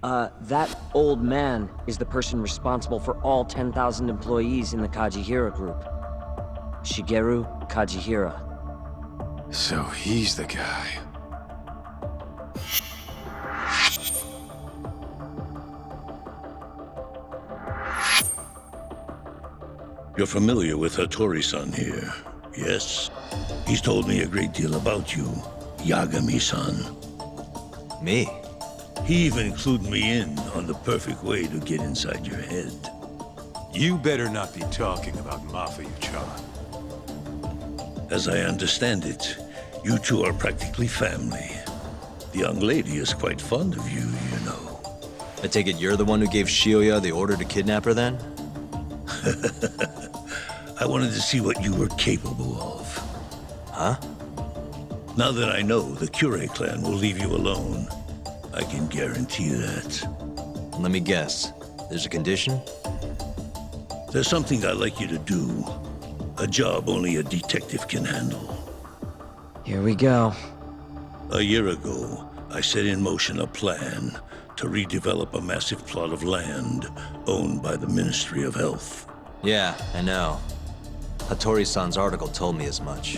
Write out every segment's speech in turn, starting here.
That old man is the person responsible for all 10,000 employees in the Kajihira group. Shigeru Kajihira. So he's the guy. You're familiar with Hattori-san here, yes? He's told me a great deal about you, Yagami-san. Me? He even clued me in on the perfect way to get inside your head. You better not be talking about Mafia-chan. As I understand it, you two are practically family. The young lady is quite fond of you, you know. I take it you're the one who gave Shioya the order to kidnap her then? I wanted to see what you were capable of. Huh? Now that I know the Kure clan will leave you alone, I can guarantee that. Let me guess. There's a condition? There's something I'd like you to do. A job only a detective can handle. Here we go. A year ago, I set in motion a plan to redevelop a massive plot of land owned by the Ministry of Health. Yeah, I know. Hattori-san's article told me as much.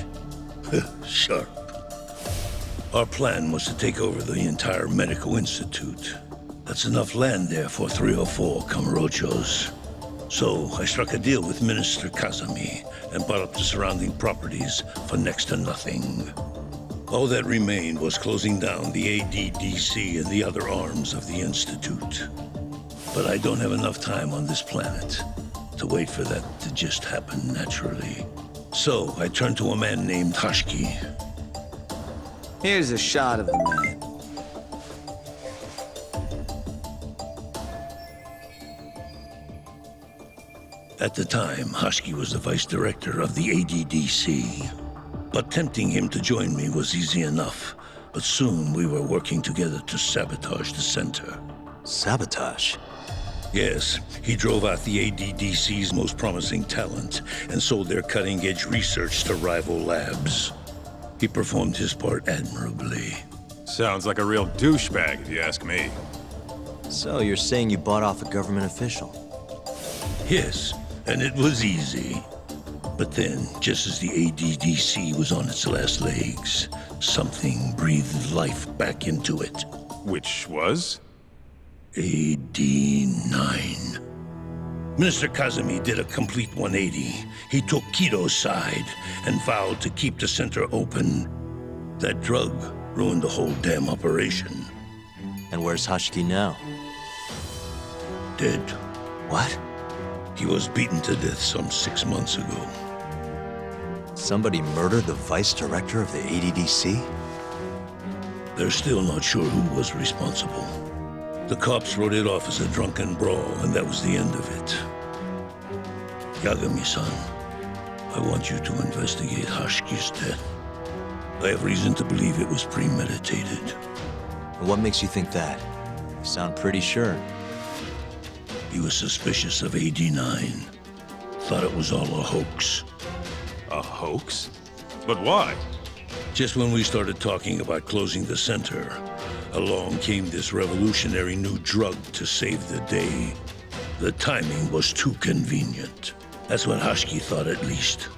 Sharp. Our plan was to take over the entire medical institute. That's enough land there for 3 or 4 Kamurochos. So I struck a deal with Minister Kazami and bought up the surrounding properties for next to nothing. All that remained was closing down the ADDC and the other arms of the institute. But I don't have enough time on this planet to wait for that to just happen naturally. So I turned to a man named Hashiki. Here's a shot of the man. At the time, Hashiki was the vice director of the ADDC. But tempting him to join me was easy enough. But soon we were working together to sabotage the center. Sabotage? Yes, he drove out the ADDC's most promising talent and sold their cutting-edge research to rival labs. He performed his part admirably. Sounds like a real douchebag, if you ask me. So you're saying you bought off a government official? Yes, and it was easy. But then, just as the ADDC was on its last legs, something breathed life back into it. Which was? AD9. Minister Kazami did a complete 180. He took Kido's side and vowed to keep the center open. That drug ruined the whole damn operation. And where's Hashiki now? Dead. What? He was beaten to death some 6 months ago. Somebody murdered the vice director of the ADDC? They're still not sure who was responsible. The cops wrote it off as a drunken brawl, and that was the end of it. Yagami-san, I want you to investigate Hashiki's death. I have reason to believe it was premeditated. And what makes you think that? You sound pretty sure. He was suspicious of AD9. Thought it was all a hoax. A hoax? But why? Just when we started talking about closing the center, along came this revolutionary new drug to save the day. The timing was too convenient. That's what Hashiki thought, at least.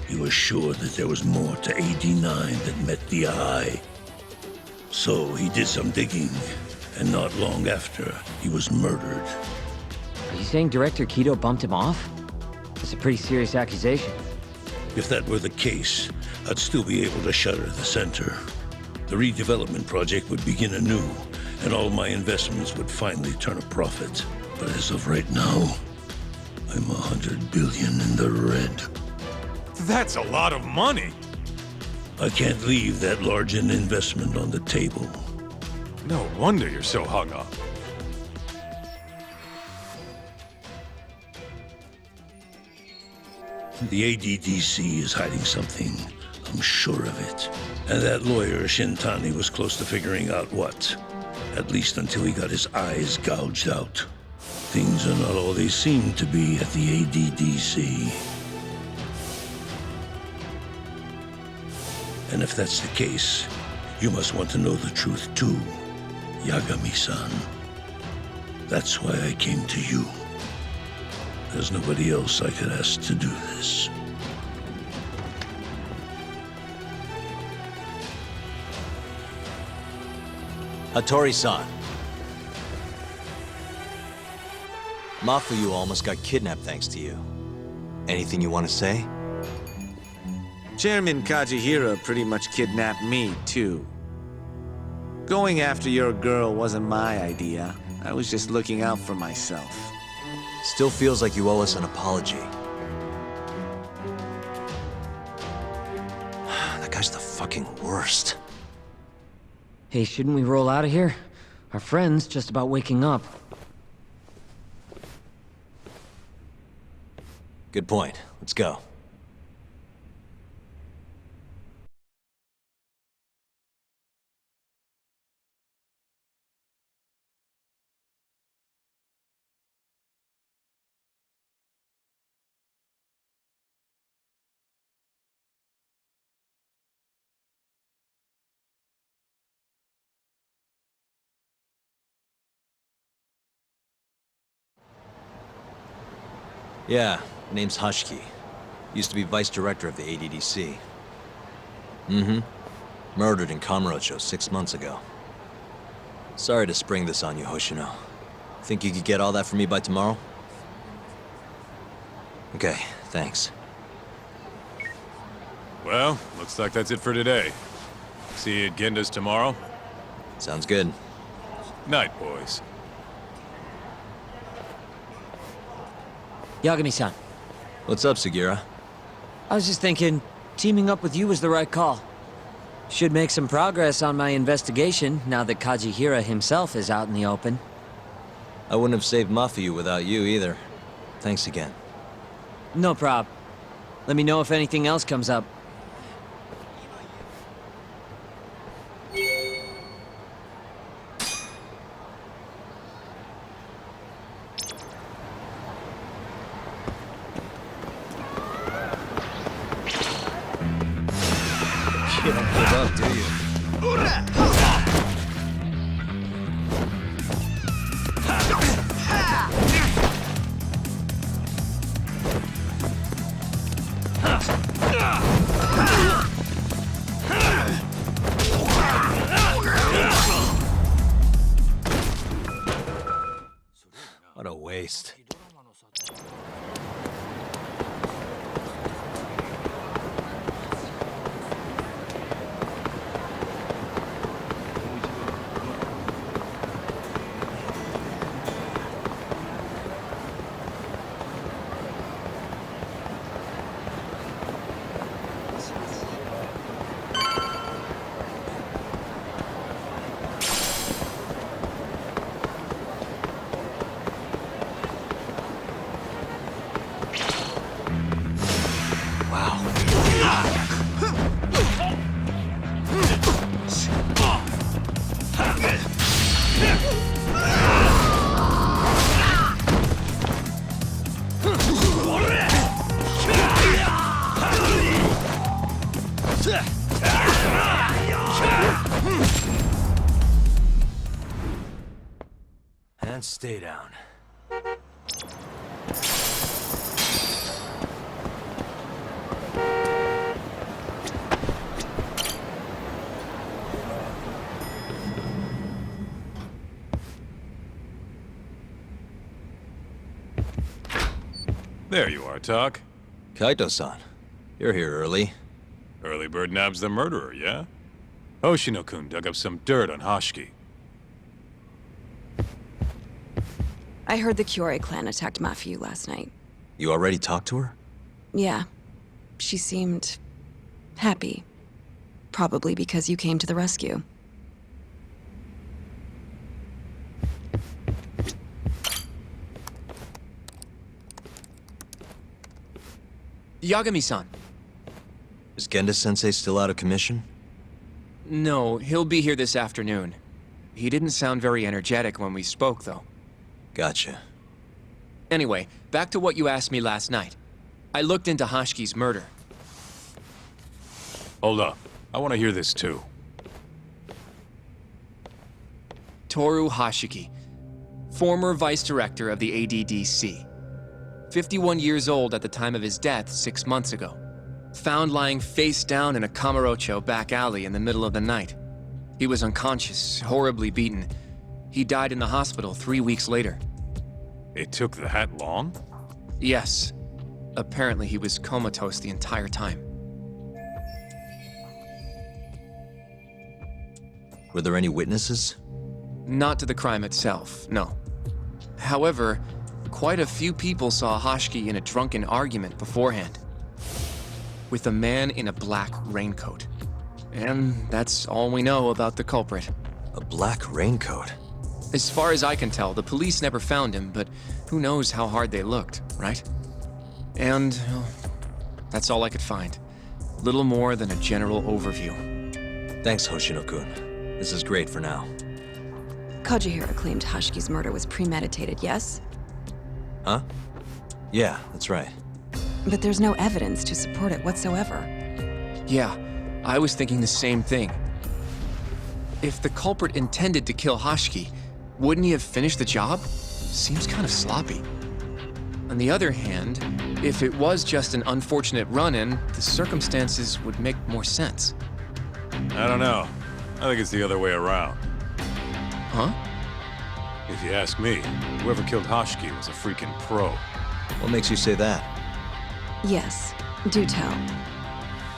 He was sure that there was more to AD9 that met the eye. So he did some digging, and not long after, he was murdered. Are you saying Director Kido bumped him off? That's a pretty serious accusation. If that were the case, I'd still be able to shutter the center. The redevelopment project would begin anew, and all my investments would finally turn a profit. But as of right now, I'm 100 billion in the red. That's a lot of money! I can't leave that large an investment on the table. No wonder you're so hung up. The ADDC is hiding something. I'm sure of it. And that lawyer, Shintani, was close to figuring out what. At least until he got his eyes gouged out. Things are not all they seem to be at the ADDC. And if that's the case, you must want to know the truth too, Yagami-san. That's why I came to you. There's nobody else I could ask to do this. Hattori-san. Mafuyu almost got kidnapped thanks to you. Anything you want to say? Chairman Kajihira pretty much kidnapped me, too. Going after your girl wasn't my idea. I was just looking out for myself. Still feels like you owe us an apology. That guy's the fucking worst. Hey, shouldn't we roll out of here? Our friend's just about waking up. Good point. Let's go. Yeah, name's Hashiki. Used to be vice director of the ADDC. Mm-hmm. Murdered in Kamurocho 6 months ago. Sorry to spring this on you, Hoshino. Think you could get all that for me by tomorrow? Okay, thanks. Well, looks like that's it for today. See you at Genda's tomorrow? Sounds good. Night, boys. Yagami-san, What's up, Sugira? I was just thinking, teaming up with you was the right call. Should make some progress on my investigation now that Kajihira himself is out in the open. I wouldn't have saved Mafuyu without you either. Thanks again. No prob. Let me know if anything else comes up. You don't give up, do you? What a waste. And stay down. There you are, Tak. Kaito-san, you're here early. Early bird nabs the murderer, yeah? Hoshino-kun dug up some dirt on Hashiki. I heard the Kyorei clan attacked Mafuyu last night. You already talked to her? Yeah. She seemed... happy. Probably because you came to the rescue. Yagami-san. Is Genda-sensei still out of commission? No, he'll be here this afternoon. He didn't sound very energetic when we spoke, though. Gotcha. Anyway, back to what you asked me last night. I looked into Hashiki's murder. Hold up. I want to hear this too. Toru Hashiki. former vice director of the ADDC. 51 years old at the time of his death 6 months ago. Found lying face down in a Kamurocho back alley in the middle of the night. He was unconscious, horribly beaten. He died in the hospital 3 weeks later. It took that long? Yes. Apparently he was comatose the entire time. Were there any witnesses? Not to the crime itself, no. However, quite a few people saw Hoshiki in a drunken argument beforehand. With a man in a black raincoat. And that's all we know about the culprit. A black raincoat? As far as I can tell, the police never found him, but who knows how hard they looked, right? And well, that's all I could find. Little more than a general overview. Thanks, Hoshino-kun. This is great for now. Kajihira claimed Hashiki's murder was premeditated, yes? Huh? Yeah, that's right. But there's no evidence to support it whatsoever. Yeah, I was thinking the same thing. If the culprit intended to kill Hoshiki, wouldn't he have finished the job? Seems kind of sloppy. On the other hand, if it was just an unfortunate run-in, the circumstances would make more sense. I don't know. I think it's the other way around. Huh? If you ask me, whoever killed Hoshiki was a freaking pro. What makes you say that? Yes, do tell.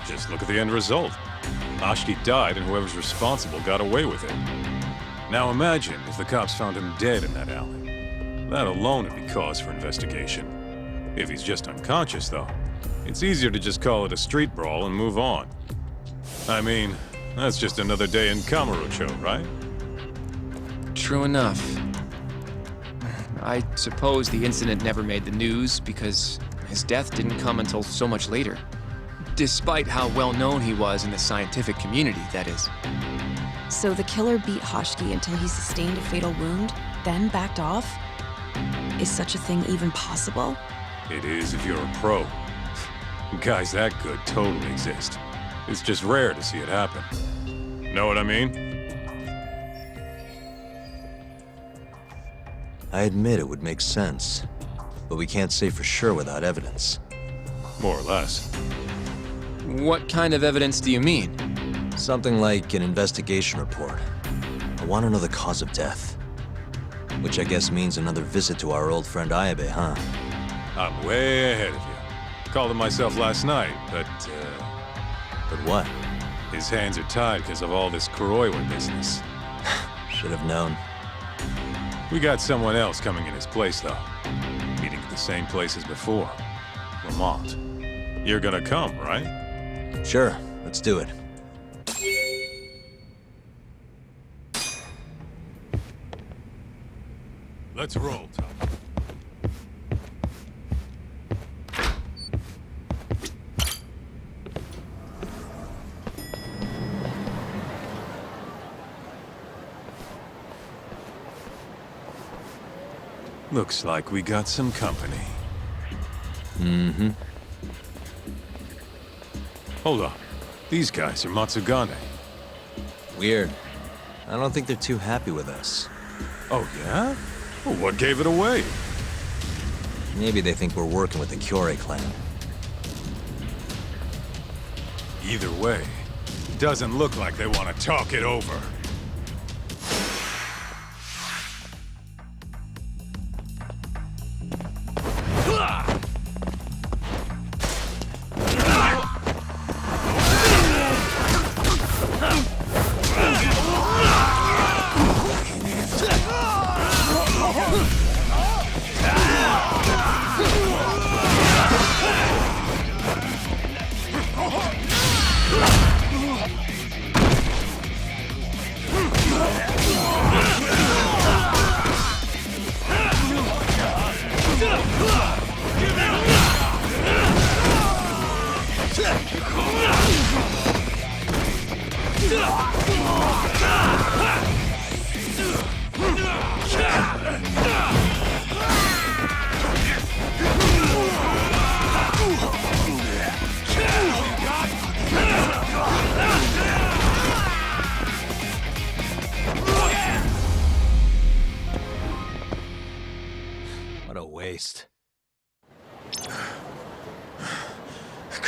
Just look at the end result. Hoshiki died and whoever's responsible got away with it. Now imagine if the cops found him dead in that alley. That alone would be cause for investigation. If he's just unconscious, though, it's easier to just call it a street brawl and move on. I mean, that's just another day in Kamurocho, right? True enough. I suppose the incident never made the news because his death didn't come until so much later. Despite how well known he was in the scientific community, that is. So the killer beat Hoshiki until he sustained a fatal wound, then backed off? Is such a thing even possible? It is if you're a pro. Guys that good totally exist. It's just rare to see it happen. Know what I mean? I admit it would make sense, but we can't say for sure without evidence. More or less. What kind of evidence do you mean? Something like an investigation report. I want to know the cause of death. Which I guess means another visit to our old friend Ayabe, huh? I'm way ahead of you. Called him myself last night, but But what? his hands are tied because of all this Kuroiwa business. Should have known. We got someone else coming in his place, though. Meeting at the same place as before. Lamont. You're gonna come, right? Sure, let's do it. Let's roll, Tom. Looks like we got some company. Mm-hmm. Hold on. These guys are Matsugane. Weird. I don't think they're too happy with us. Oh, yeah? Well, what gave it away? Maybe they think we're working with the Kyorei clan. Either way, doesn't look like they want to talk it over.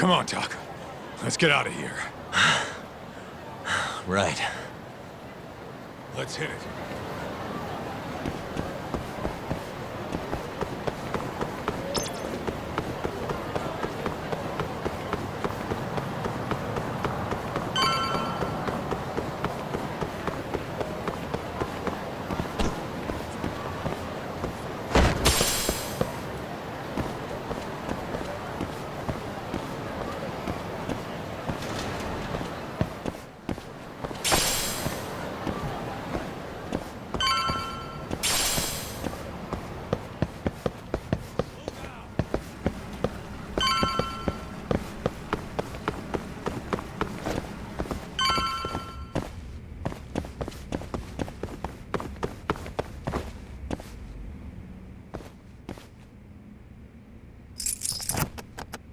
Come on, Taka. Let's get out of here. Right. Let's hit it.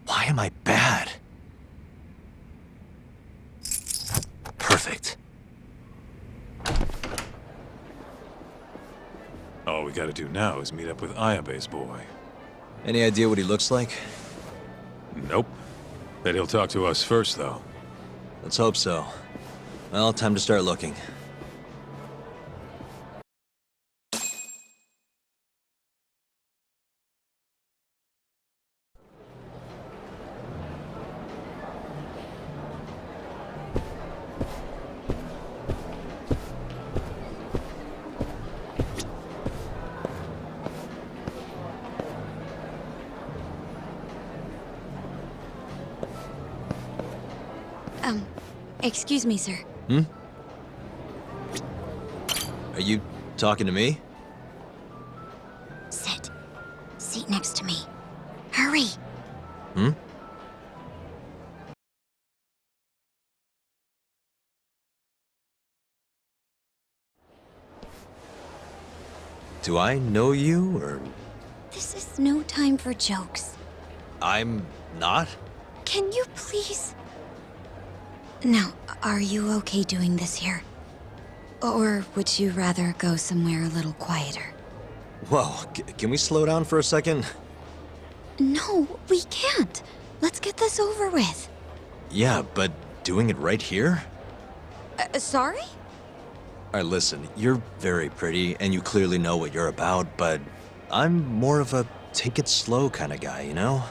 Why am I bad? Perfect. All we gotta do now is meet up with Ayabe's boy. Any idea what he looks like? Nope. Bet he'll talk to us first, though. Let's hope so. Well, time to start looking. Excuse me, sir. Are you talking to me? Sit. Seat next to me. Hurry. Do I know you, or... This is no time for jokes. I'm not? Can you please... Now, are you okay doing this here? Or would you rather go somewhere a little quieter? Whoa, can we slow down for a second? No, we can't. Let's get this over with. Yeah, but doing it right here? Sorry? Alright, listen, you're very pretty, and you clearly know what you're about, but I'm more of a take it slow kind of guy, you know?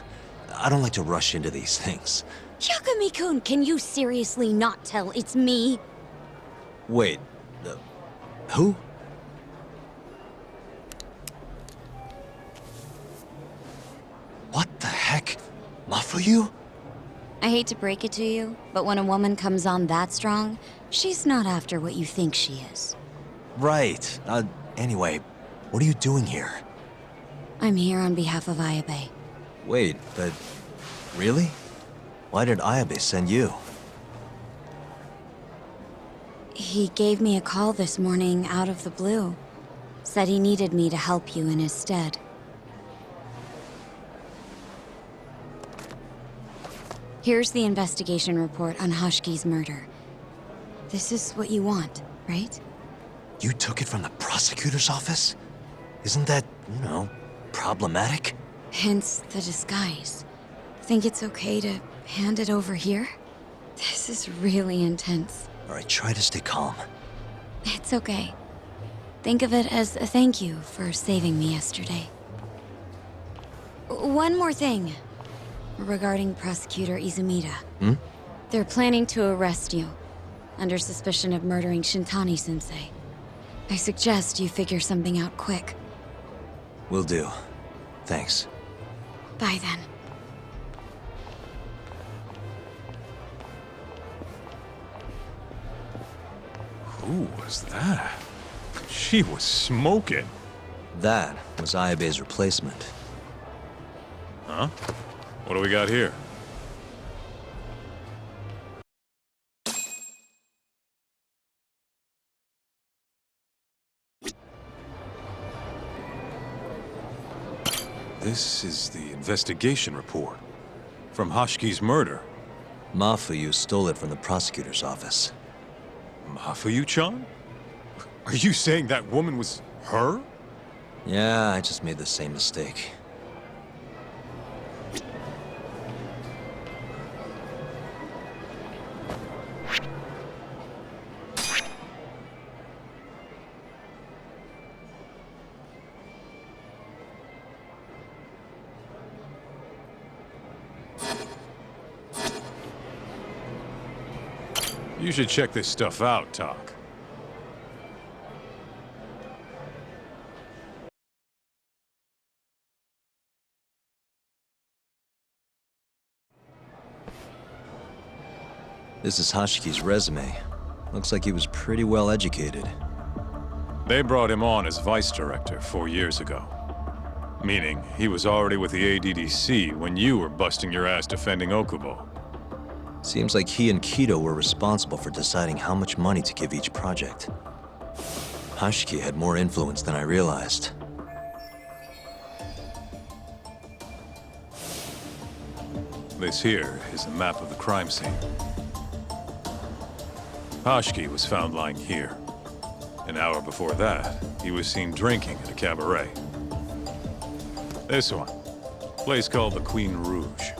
I don't like to rush into these things. Yakumi-kun, can you seriously not tell it's me? Wait, who? What the heck? Mafuyu? I hate to break it to you, but when a woman comes on that strong, she's not after what you think she is. Right. Anyway, what are you doing here? I'm here on behalf of Ayabe. Wait, but... really? Why did Ayabe send you? He gave me a call this morning out of the blue. Said he needed me to help you in his stead. Here's the investigation report on Hashki's murder. This is what you want, right? You took it from the prosecutor's office? Isn't that, you know, problematic? Hence the disguise. Think it's okay to hand it over here? This is really intense. Alright, try to stay calm. It's okay. Think of it as a thank you for saving me yesterday. One more thing. Regarding Prosecutor Izumida. They're planning to arrest you, under suspicion of murdering Shintani-sensei. I suggest you figure something out quick. Will do. Thanks. Bye then. Who was that? She was smoking. That was Ayabe's replacement. Huh? What do we got here? This is the investigation report. From Hashki's murder. Mafuyu stole it from the prosecutor's office. Mafuyu-chan? Are you saying that woman was her? Yeah, I just made the same mistake. You should check this stuff out, Tak. This is Hashiki's resume. Looks like he was pretty well educated. They brought him on as vice director 4 years ago. Meaning, he was already with the ADDC when you were busting your ass defending Okubo. Seems like he and Kido were responsible for deciding how much money to give each project. Hashiki had more influence than I realized. This here is a map of the crime scene. Hashiki was found lying here. An hour before that, he was seen drinking at a cabaret. This one, place called the Queen Rouge.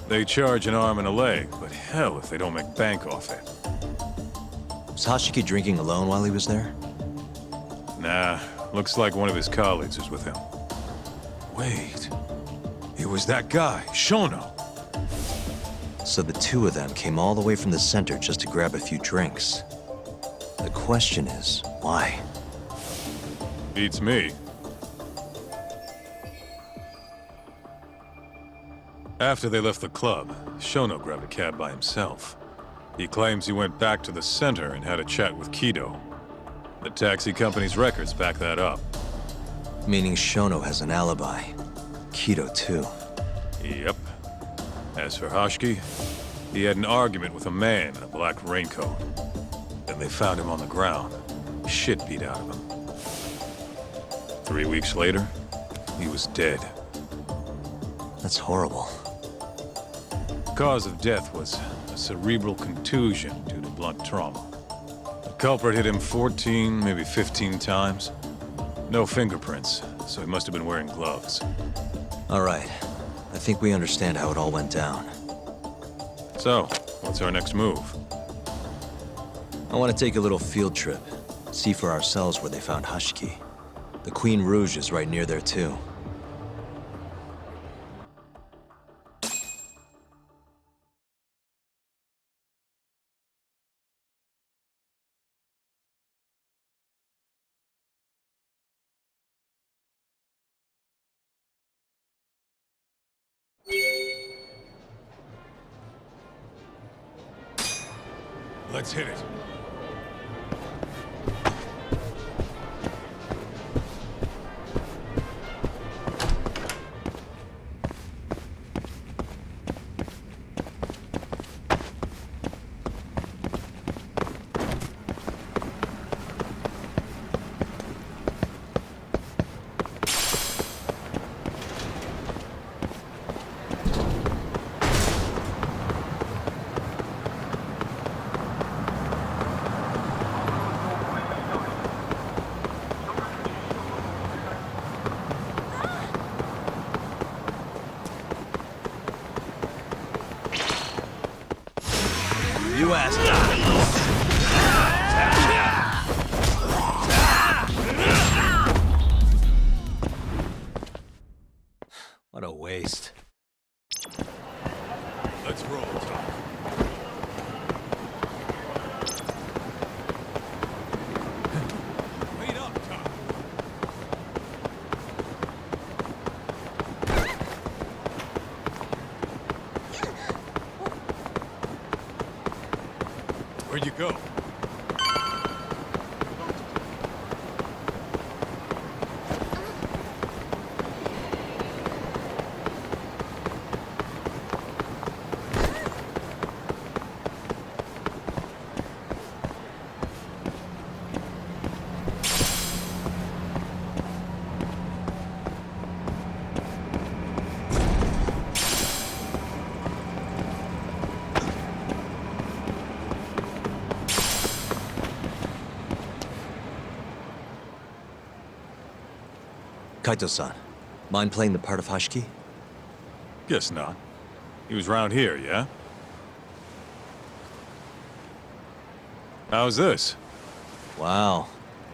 They charge an arm and a leg, but hell if they don't make bank off it. Was Hashiki drinking alone while he was there? Nah, looks like one of his colleagues was with him. Wait, it was that guy, Shono. So the two of them came all the way from the center just to grab a few drinks. The question is, why? Beats me. After they left the club, Shono grabbed a cab by himself. He claims he went back to the center and had a chat with Kido. The taxi company's records back that up. Meaning Shono has an alibi. Kido too. Yep. As for Hashiki, he had an argument with a man in a black raincoat. Then they found him on the ground, shit beat out of him. 3 weeks later, he was dead. That's horrible. Cause of death was a cerebral contusion due to blunt trauma. The culprit hit him 14, maybe 15 times. No fingerprints, so he must have been wearing gloves. All right. I think we understand how it all went down. So, what's our next move? I want to take a little field trip. See for ourselves where they found Hashiki. The Queen Rouge is right near there too. Let's hit it. You asked. What a waste. Let's roll, Tom. Wait up, Tom. Where'd you go? Kaito-san, mind playing the part of Hashiki? Guess not. He was round here, yeah? How's this? Wow,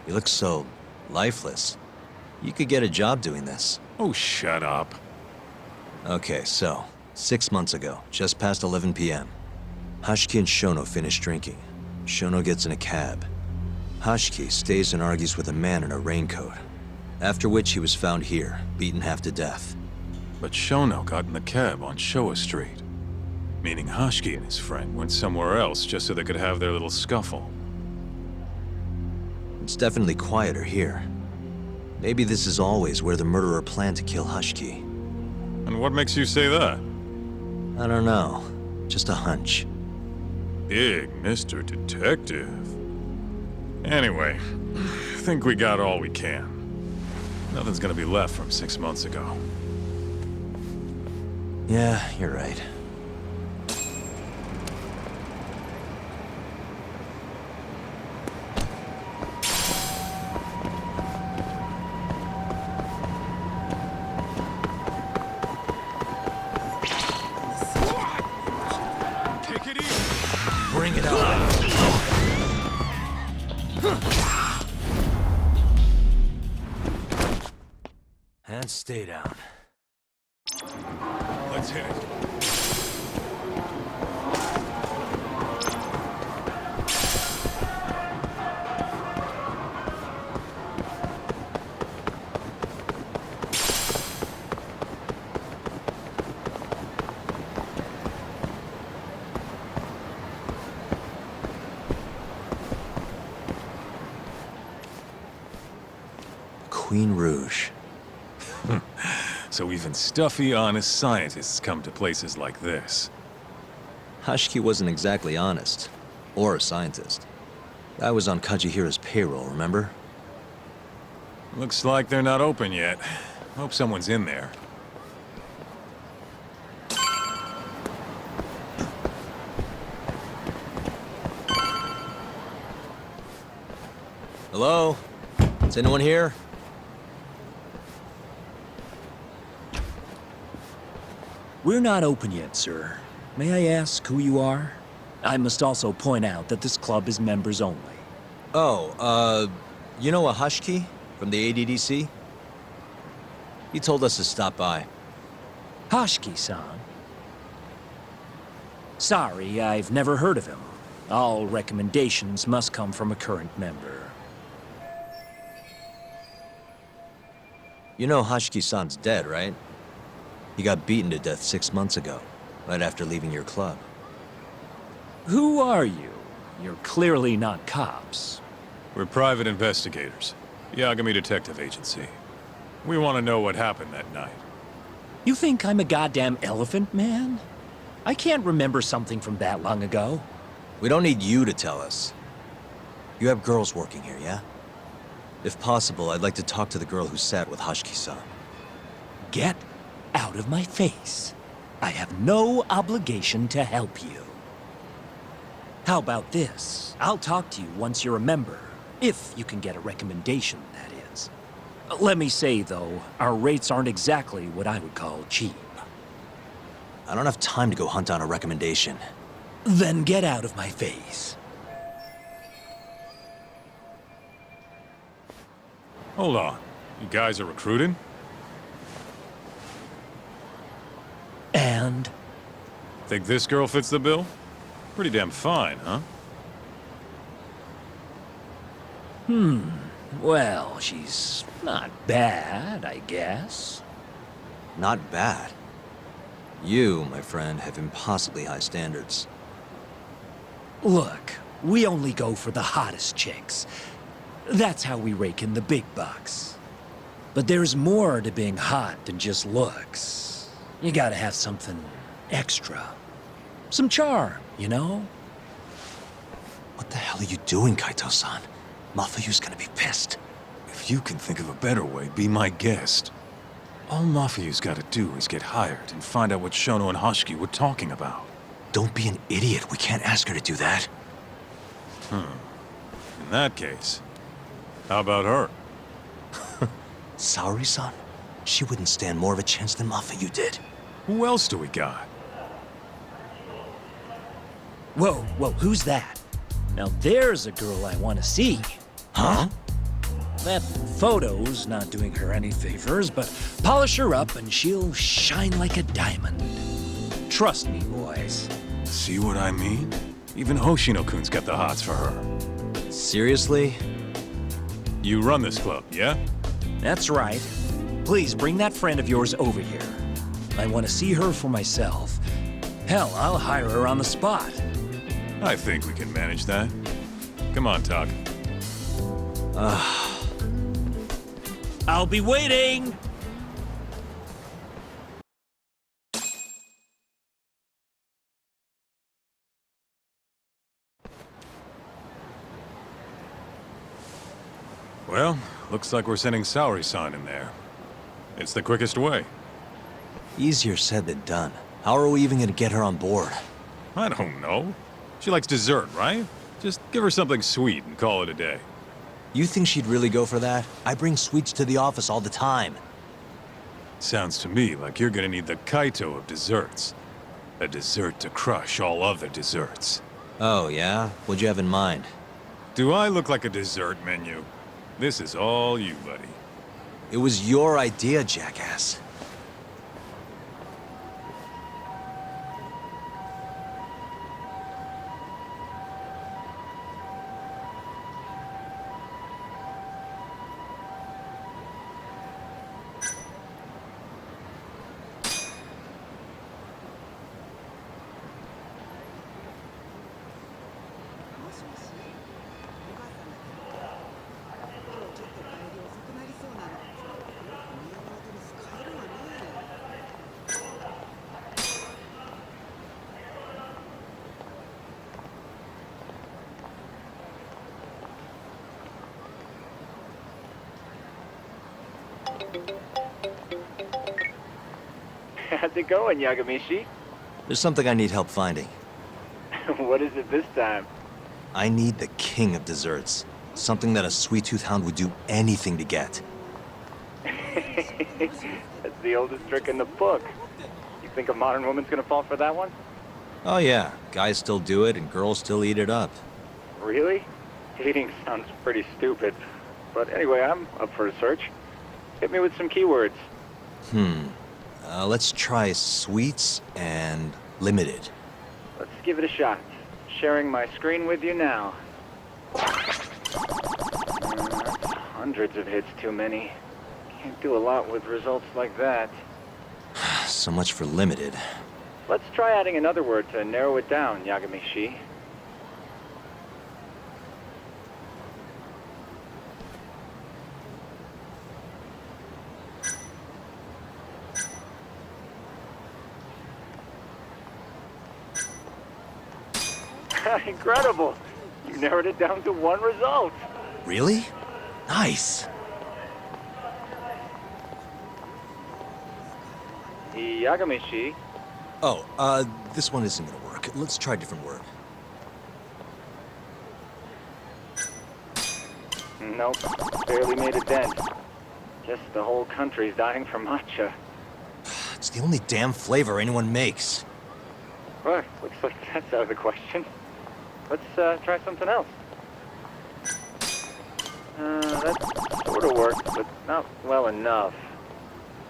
you look so lifeless. You could get a job doing this. Oh, shut up. Okay, so, 6 months ago, just past 11 p.m. Hashiki and Shono finish drinking. Shono gets in a cab. Hashiki stays and argues with a man in a raincoat. After which he was found here, beaten half to death. But Shono got in the cab on Showa Street. Meaning Hashiki and his friend went somewhere else just so they could have their little scuffle. It's definitely quieter here. Maybe this is always where the murderer planned to kill Hashiki. And what makes you say that? I don't know. Just a hunch. Big Mr. Detective. Anyway, I think we got all we can. Nothing's gonna be left from 6 months ago. Yeah, you're right. Take it easy. Bring it on. And stay down. Let's hit it. Queen Rouge. So even stuffy, honest scientists come to places like this. Hashiki wasn't exactly honest. Or a scientist. I was on Kajihira's payroll, remember? Looks like they're not open yet. Hope someone's in there. Hello? Is anyone here? We're not open yet, sir. May I ask who you are? I must also point out that this club is members only. Oh, you know a Hashiki from the ADDC? He told us to stop by. Hashiki-san? Sorry, I've never heard of him. All recommendations must come from a current member. You know Hashiki-san's dead, right? He got beaten to death 6 months ago, right after leaving your club. Who are you? You're clearly not cops. We're private investigators. Yagami Detective Agency. We want to know what happened that night. You think I'm a goddamn elephant man? I can't remember something from that long ago. We don't need you to tell us. You have girls working here, yeah? If possible, I'd like to talk to the girl who sat with Hashiki-san. Get out of my face. I have no obligation to help you. How about this? I'll talk to you once you're a member. If you can get a recommendation, that is. Let me say, though, our rates aren't exactly what I would call cheap. I don't have time to go hunt down a recommendation. Then get out of my face. Hold on. You guys are recruited? And? Think this girl fits the bill? Pretty damn fine, huh? Well, she's not bad, I guess. Not bad. You, my friend, have impossibly high standards. Look, we only go for the hottest chicks. That's how we rake in the big bucks. But there's more to being hot than just looks. You gotta have something extra. Some charm, you know? What the hell are you doing, Kaito-san? Mafuyu's gonna be pissed. If you can think of a better way, be my guest. All Mafuyu's gotta do is get hired and find out what Shono and Hashiki were talking about. Don't be an idiot. We can't ask her to do that. In that case, how about her? Saori-san? She wouldn't stand more of a chance than Mafuyu did. Who else do we got? Whoa, who's that? Now there's a girl I want to see. Huh? That photo's not doing her any favors, but polish her up and she'll shine like a diamond. Trust me, boys. See what I mean? Even Hoshino-kun's got the hots for her. Seriously? You run this club, yeah? That's right. Please bring that friend of yours over here. I want to see her for myself. Hell, I'll hire her on the spot. I think we can manage that. Come on, Talk. I'll be waiting! Well, looks like we're sending saori-san in there. It's the quickest way. Easier said than done. How are we even gonna get her on board? I don't know. She likes dessert, right? Just give her something sweet and call it a day. You think she'd really go for that? I bring sweets to the office all the time. Sounds to me like you're gonna need the Kaito of desserts. A dessert to crush all other desserts. Oh, yeah? What'd you have in mind? Do I look like a dessert menu? This is all you, buddy. It was your idea, jackass. How's it going, Yagamishi? There's something I need help finding. What is it this time? I need the king of desserts. Something that a sweet-tooth hound would do anything to get. That's the oldest trick in the book. You think a modern woman's gonna fall for that one? Oh yeah, guys still do it and girls still eat it up. Really? Hating sounds pretty stupid. But anyway, I'm up for a search. Hit me with some keywords. Let's try sweets and limited. Let's give it a shot. Sharing my screen with you now. Hundreds of hits too many. Can't do a lot with results like that. So much for limited. Let's try adding another word to narrow it down, Yagamishi. Incredible! You narrowed it down to one result. Really? Nice. Yagamishi. Oh, this one isn't gonna work. Let's try a different word. Nope, barely made a dent. Guess the whole country's dying for matcha. It's the only damn flavor anyone makes. Well, looks like that's out of the question. Let's try something else. That sort of worked, but not well enough.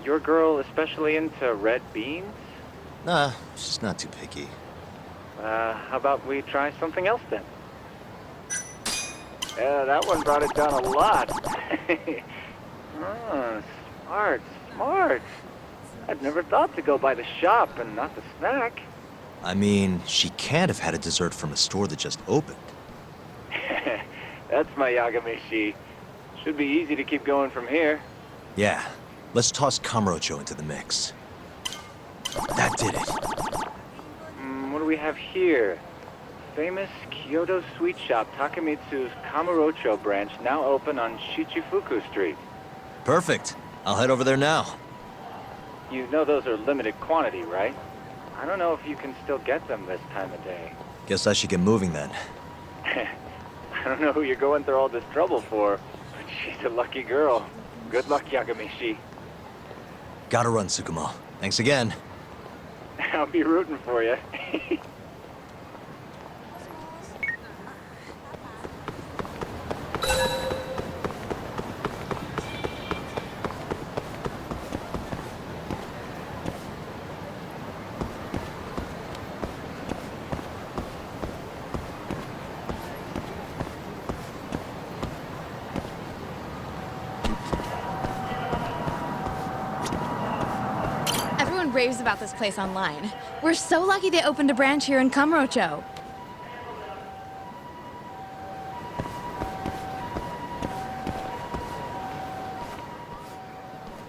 Your girl especially into red beans? Nah, she's not too picky. How about we try something else then? Yeah, that one brought it down a lot. Oh, smart. I'd never thought to go by the shop and not the snack. I mean, she can't have had a dessert from a store that just opened. That's my Yagamishi. Should be easy to keep going from here. Yeah, let's toss Kamurocho into the mix. That did it. What do we have here? Famous Kyoto sweet shop Takemitsu's Kamurocho branch now open on Shichifuku Street. Perfect. I'll head over there now. You know those are limited quantity, right? I don't know if you can still get them this time of day. Guess I should get moving then. I don't know who you're going through all this trouble for, but she's a lucky girl. Good luck, Yagamishi. Gotta run, Tsukumo. Thanks again. I'll be rooting for you. raves about this place online. We're so lucky they opened a branch here in Kamurocho.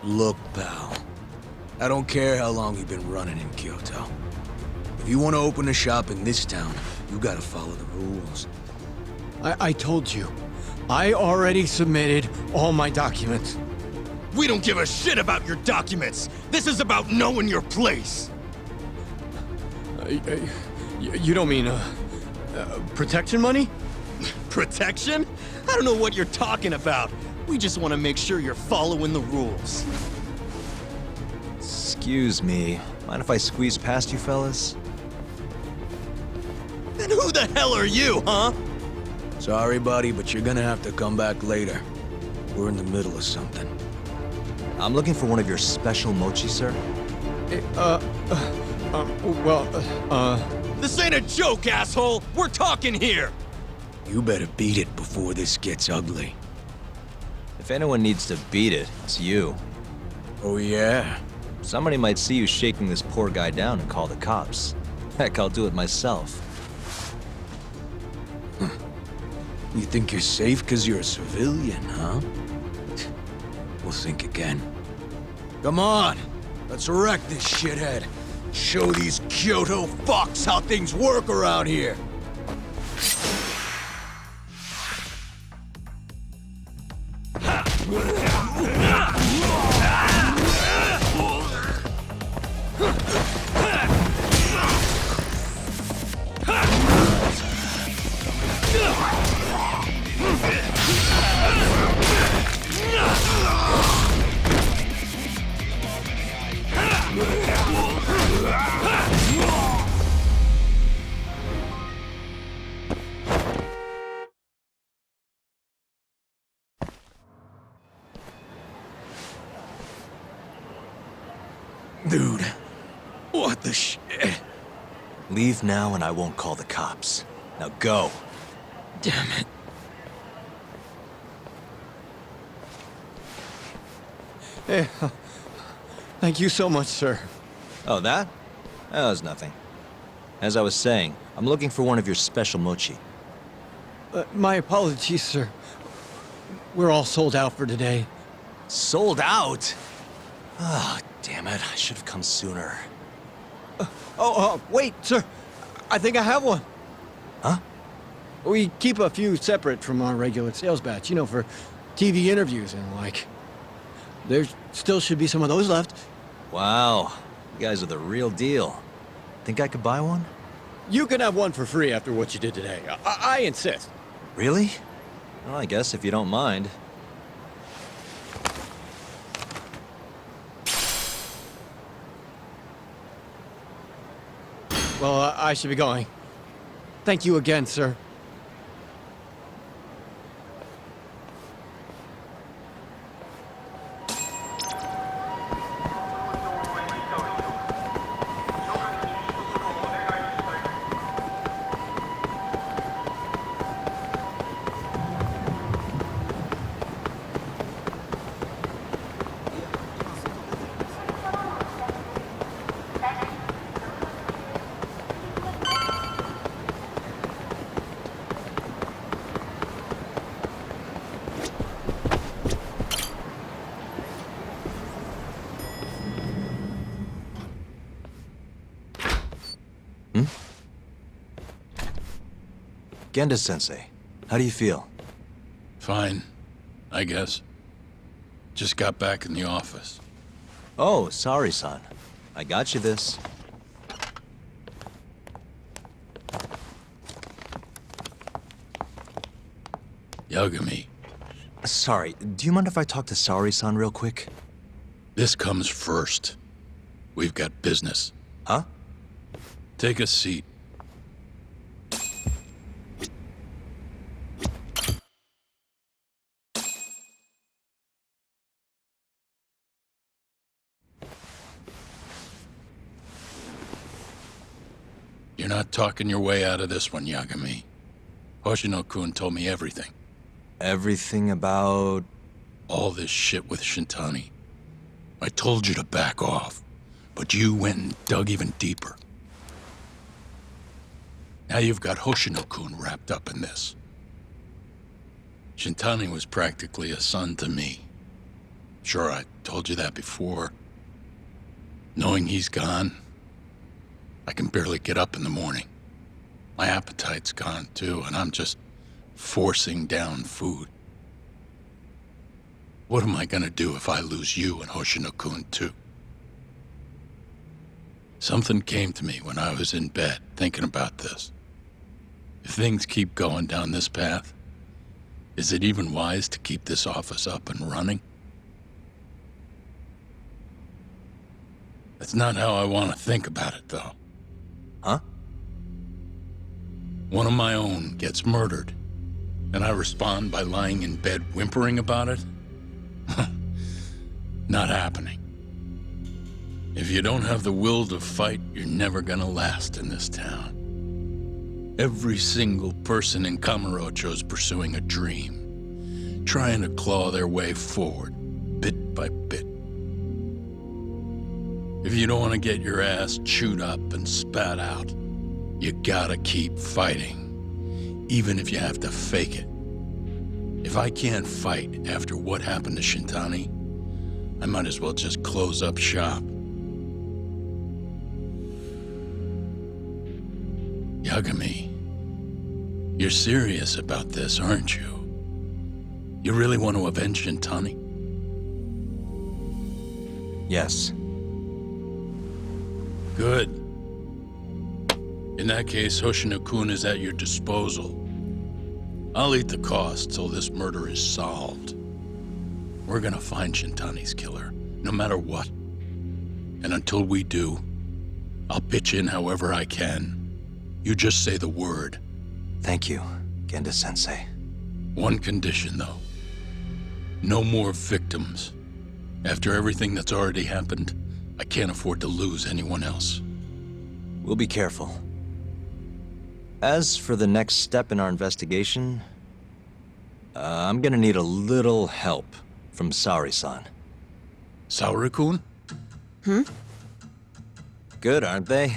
Look, pal. I don't care how long you've been running in Kyoto. If you want to open a shop in this town, you gotta follow the rules. I told you. I already submitted all my documents. We don't give a shit about your documents! This is about knowing your place! You don't mean, protection money? Protection? I don't know what you're talking about. We just want to make sure you're following the rules. Excuse me. Mind if I squeeze past you fellas? And who the hell are you, huh? Sorry, buddy, but you're gonna have to come back later. We're in the middle of something. I'm looking for one of your special mochi, sir. This ain't a joke, asshole! We're talking here! You better beat it before this gets ugly. If anyone needs to beat it, it's you. Oh, yeah? Somebody might see you shaking this poor guy down and call the cops. Heck, I'll do it myself. You think you're safe because you're a civilian, huh? We'll think again. Come on! Let's wreck this shithead. Show these Kyoto fucks how things work around here! Dude, what the shit? Leave now and I won't call the cops. Now go. Damn it. Hey, thank you so much, sir. Oh, that? That was nothing. As I was saying, I'm looking for one of your special mochi. My apologies, sir. We're all sold out for today. Sold out? Ah, damn it. I should have come sooner. Wait, sir. I think I have one. Huh? We keep a few separate from our regular sales batch, you know, for TV interviews and like. There still should be some of those left. Wow. You guys are the real deal. Think I could buy one? You can have one for free after what you did today. I insist. Really? Well, I guess if you don't mind. Well, I should be going. Thank you again, sir. Genda-sensei, how do you feel? Fine, I guess. Just got back in the office. Oh, saori-san. I got you this. Yagami, Sorry, do you mind if I talk to saori-san real quick? this comes first. We've got business. Huh? Take a seat. You're not talking your way out of this one, Yagami. Hoshino-kun told me everything. Everything about... All this shit with Shintani. I told you to back off, But you went and dug even deeper. Now you've got Hoshino-kun wrapped up in this. Shintani was practically a son to me. Sure, I told you that before. Knowing he's gone, I can barely get up in the morning. My appetite's gone too, and I'm just forcing down food. What am I gonna do if I lose you and Hoshino-kun too? Something came to me when I was in bed thinking about this. If things keep going down this path, is it even wise to keep this office up and running? That's not how I want to think about it, though. Huh? One of my own gets murdered, and I respond by lying in bed whimpering about it? Not happening. If you don't have the will to fight, you're never gonna last in this town. Every single person in Kamurocho's pursuing a dream, trying to claw their way forward, bit by bit. If you don't want to get your ass chewed up and spat out, you gotta keep fighting, even if you have to fake it. If I can't fight after what happened to Shintani, I might as well just close up shop. Yagami, you're serious about this, aren't you? You really want to avenge Shintani? Yes. Good. In that case, Hoshino-kun is at your disposal. I'll eat the cost till this murder is solved. We're gonna find Shintani's killer, no matter what. And until we do, I'll pitch in however I can. You just say the word. Thank you, Genda-sensei. One condition, though. No more victims. After everything that's already happened, I can't afford to lose anyone else. We'll be careful. As for the next step in our investigation, I'm gonna need a little help from Saori-san. Saori-kun? Good, aren't they?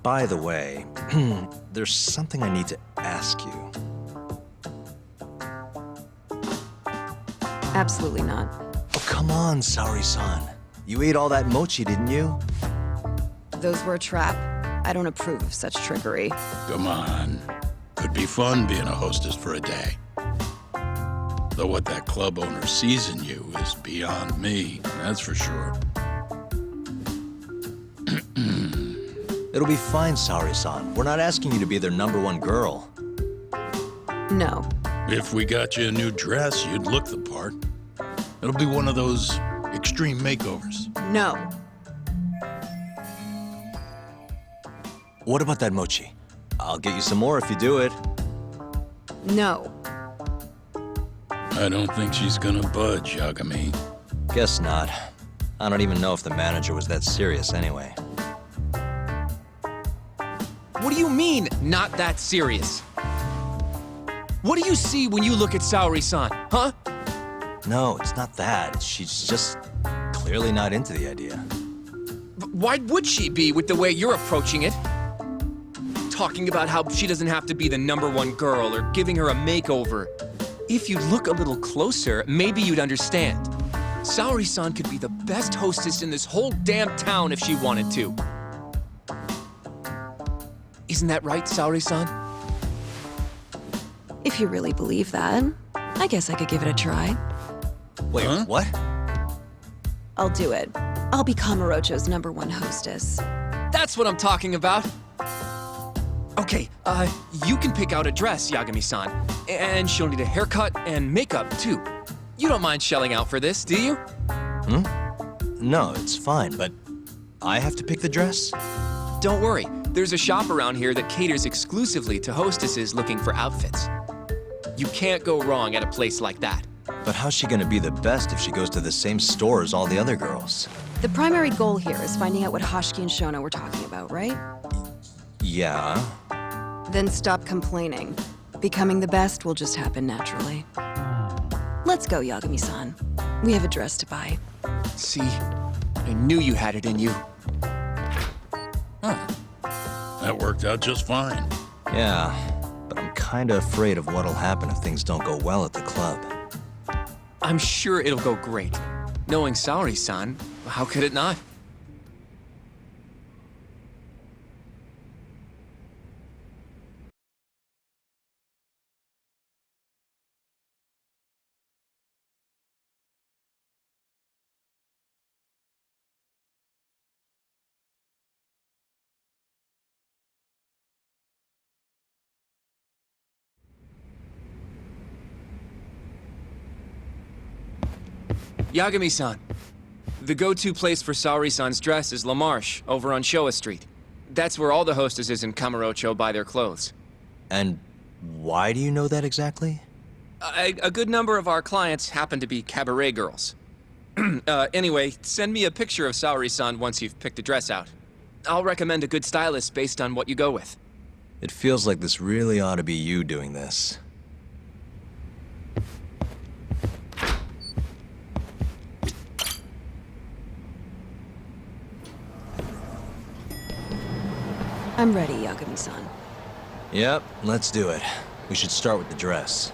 By the way, there's something I need to ask you. Absolutely not. Oh, come on, Saori-san. You ate all that mochi, didn't you? Those were a trap. I don't approve of such trickery. Come on. Could be fun being a hostess for a day. Though what that club owner sees in you is beyond me, that's for sure. It'll be fine, Saori-san. We're not asking you to be their #1 girl. No. If we got you a new dress, you'd look the part. It'll be one of those extreme makeovers. No. What about that mochi? I'll get you some more if you do it. No. I don't think she's gonna budge, Yagami. Guess not. I don't even know if the manager was that serious anyway. What do you mean, not that serious? What do you see when you look at Saori-san, huh? No, it's not that. She's just clearly not into the idea. Why would she be with the way you're approaching it? Talking about how she doesn't have to be the #1 girl or giving her a makeover. If you look a little closer, maybe you'd understand. Saori-san could be the best hostess in this whole damn town if she wanted to. Isn't that right, Saori-san? If you really believe that, I guess I could give it a try. Wait, what? I'll do it. I'll be Kamurocho's #1 hostess. That's what I'm talking about. Okay, you can pick out a dress, Yagami-san. And she'll need a haircut and makeup, too. You don't mind shelling out for this, do you? No, it's fine, but I have to pick the dress? Don't worry. There's a shop around here that caters exclusively to hostesses looking for outfits. You can't go wrong at a place like that. But how's she gonna be the best if she goes to the same store as all the other girls? The primary goal here is finding out what Hashiki and Shona were talking about, right? Yeah. Then stop complaining. Becoming the best will just happen naturally. Let's go, Yagami-san. We have a dress to buy. See, I knew you had it in you. That worked out just fine. Yeah, but I'm kinda afraid of what'll happen if things don't go well at the club. I'm sure it'll go great. Knowing Saori-san, how could it not? Yagami-san, the go-to place for Saori-san's dress is La Marche, over on Showa Street. That's where all the hostesses in Kamurocho buy their clothes. And why do you know that exactly? A good number of our clients happen to be cabaret girls. Anyway, send me a picture of Saori-san once you've picked a dress out. I'll recommend a good stylist based on what you go with. It feels like this really ought to be you doing this. I'm ready, Yagami-san. Yep, let's do it. We should start with the dress.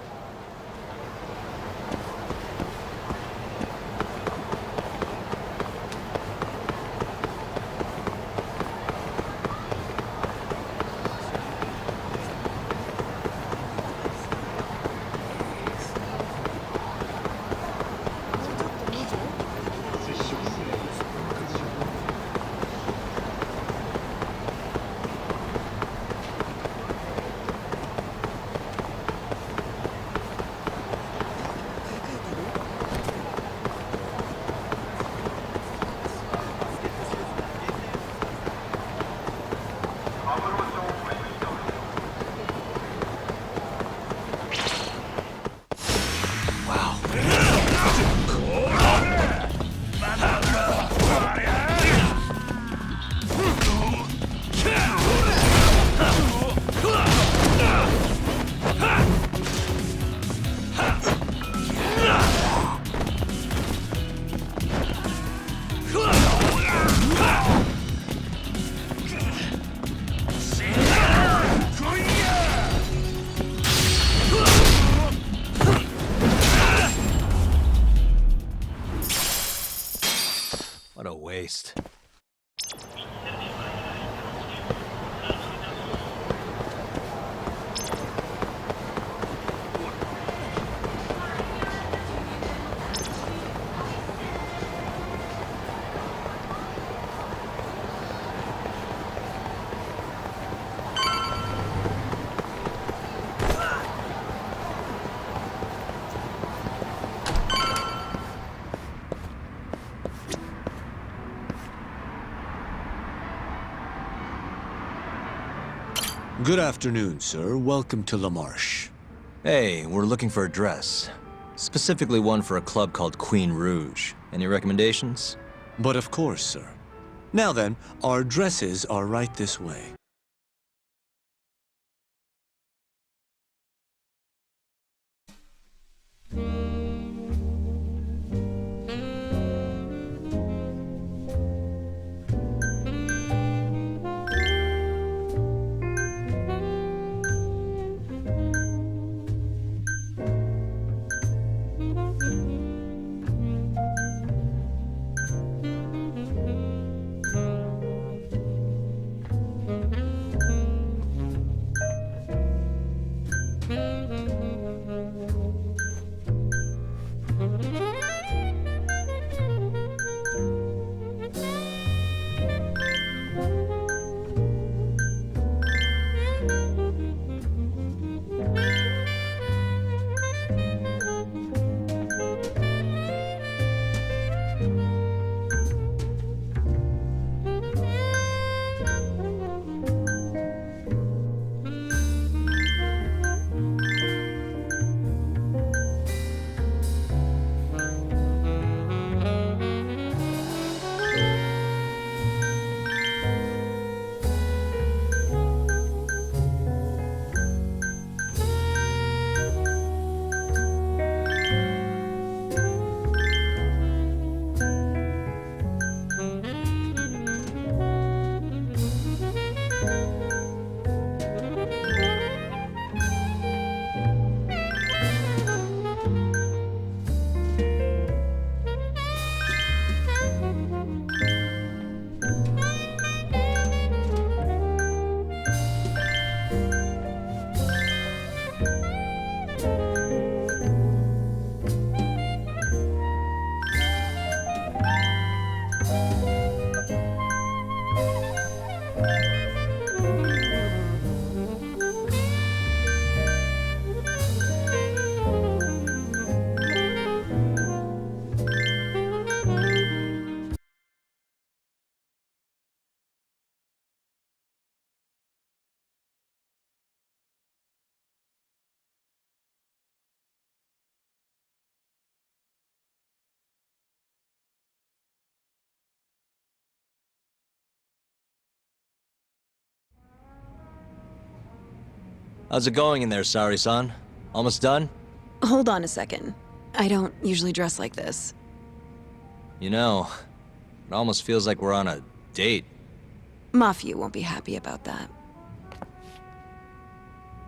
What a waste. Good afternoon, sir. Welcome to La Marche. Hey, we're looking for a dress. Specifically one for a club called Queen Rouge. Any recommendations? But of course, sir. Now then, our dresses are right this way. How's it going in there, saori-san? Almost done? Hold on a second. I don't usually dress like this. You know, it almost feels like we're on a date. Mafia won't be happy about that.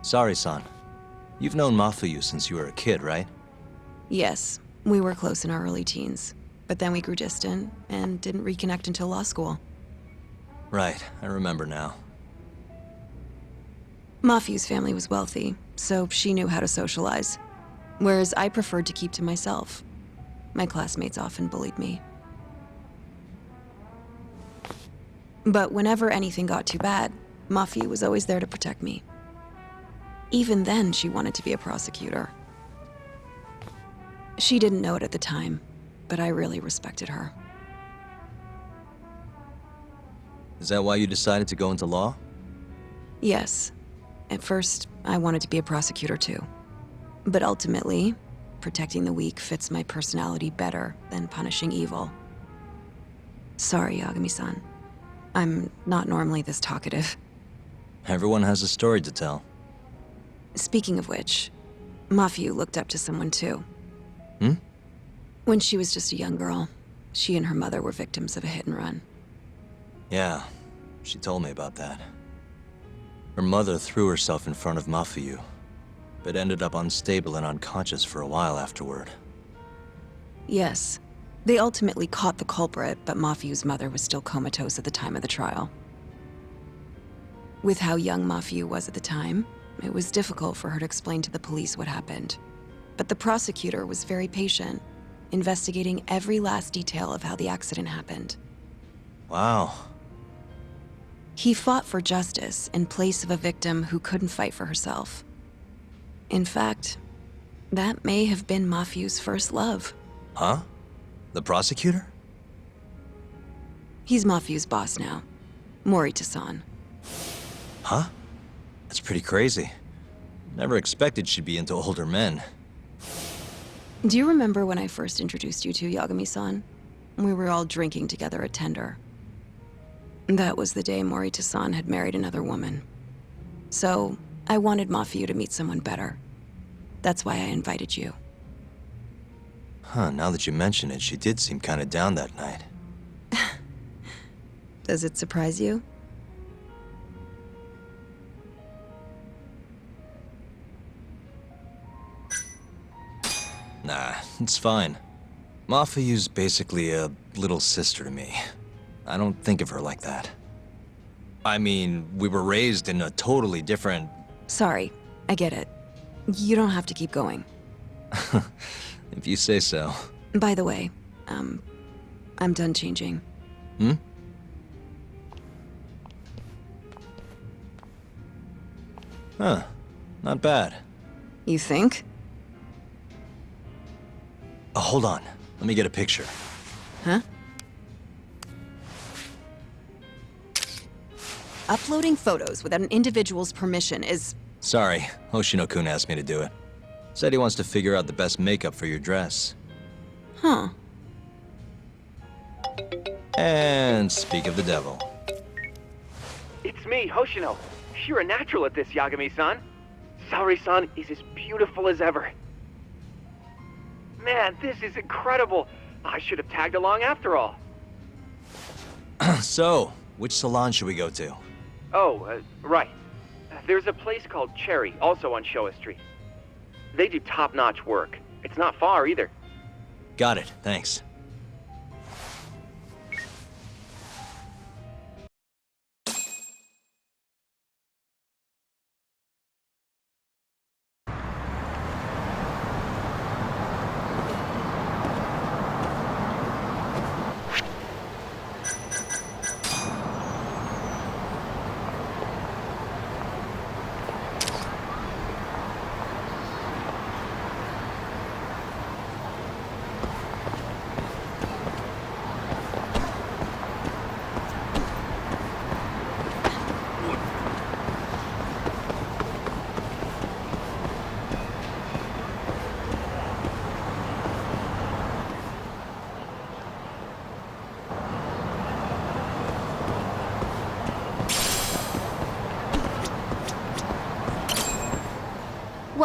Saori-san, you've known Mafuyu since you were a kid, right? Yes, we were close in our early teens. But then we grew distant and didn't reconnect until law school. Right, I remember now. Mafuyu's family was wealthy, so she knew how to socialize. Whereas I preferred to keep to myself. My classmates often bullied me. But whenever anything got too bad, Mafuyu was always there to protect me. Even then, she wanted to be a prosecutor. She didn't know it at the time, but I really respected her. Is that why you decided to go into law? Yes. At first, I wanted to be a prosecutor too. But ultimately, protecting the weak fits my personality better than punishing evil. Sorry, Yagami-san. I'm not normally this talkative. Everyone has a story to tell. Speaking of which, Mafuyu looked up to someone too. Hmm? When she was just a young girl, she and her mother were victims of a hit and run. Yeah, she told me about that. Her mother threw herself in front of Mafuyu, but ended up unstable and unconscious for a while afterward. Yes. They ultimately caught the culprit, but Mafuyu's mother was still comatose at the time of the trial. With how young Mafuyu was at the time, it was difficult for her to explain to the police what happened. But the prosecutor was very patient, investigating every last detail of how the accident happened. Wow. He fought for justice in place of a victim who couldn't fight for herself. In fact, that may have been Mafuyu's first love. Huh? The prosecutor? He's Mafuyu's boss now, Morita-san. Huh? That's pretty crazy. Never expected she'd be into older men. Do you remember when I first introduced you to Yagami-san? We were all drinking together at Tender. That was the day Morita-san had married another woman. So, I wanted Mafuyu to meet someone better. That's why I invited you. Huh, now that you mention it, she did seem kinda down that night. Does it surprise you? Nah, it's fine. Mafuyu's basically a little sister to me. I don't think of her like that. I mean, we were raised in a totally different... Sorry, I get it. You don't have to keep going. If you say so. By the way, I'm done changing. Hmm? Huh, not bad. You think? Oh, hold on. Let me get a picture. Huh? Uploading photos without an individual's permission is... Sorry, Hoshino-kun asked me to do it. Said he wants to figure out the best makeup for your dress. Huh. And speak of the devil. It's me, Hoshino. You're a natural at this, Yagami-san. Saori-san is as beautiful as ever. Man, this is incredible. I should have tagged along after all. So, which salon should we go to? Oh, right. There's a place called Cherry, also on Showa Street. They do top-notch work. It's not far either. Got it, thanks.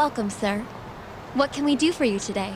Welcome, sir. What can we do for you today?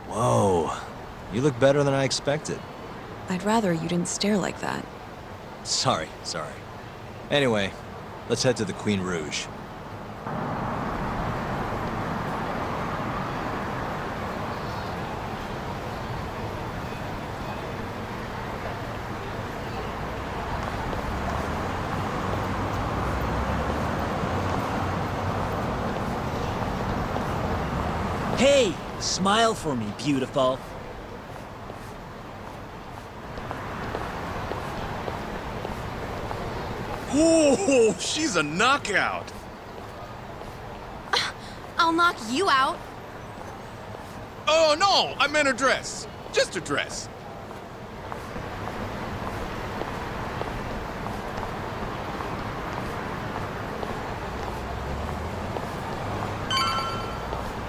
Whoa. You look better than I expected. I'd rather you didn't stare like that. Sorry. Anyway, let's head to the Queen Rouge. Hey, smile for me, beautiful. Oh, she's a knockout. I'll knock you out. Oh, no, I meant her dress. Just her dress.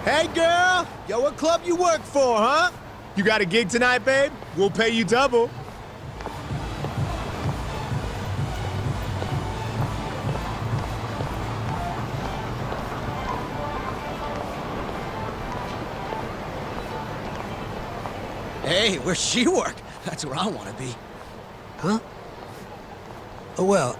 Hey, girl! Yo, what club you work for, huh? You got a gig tonight, babe? We'll pay you double. Hey, where's she work? That's where I want to be. Huh? Oh, well,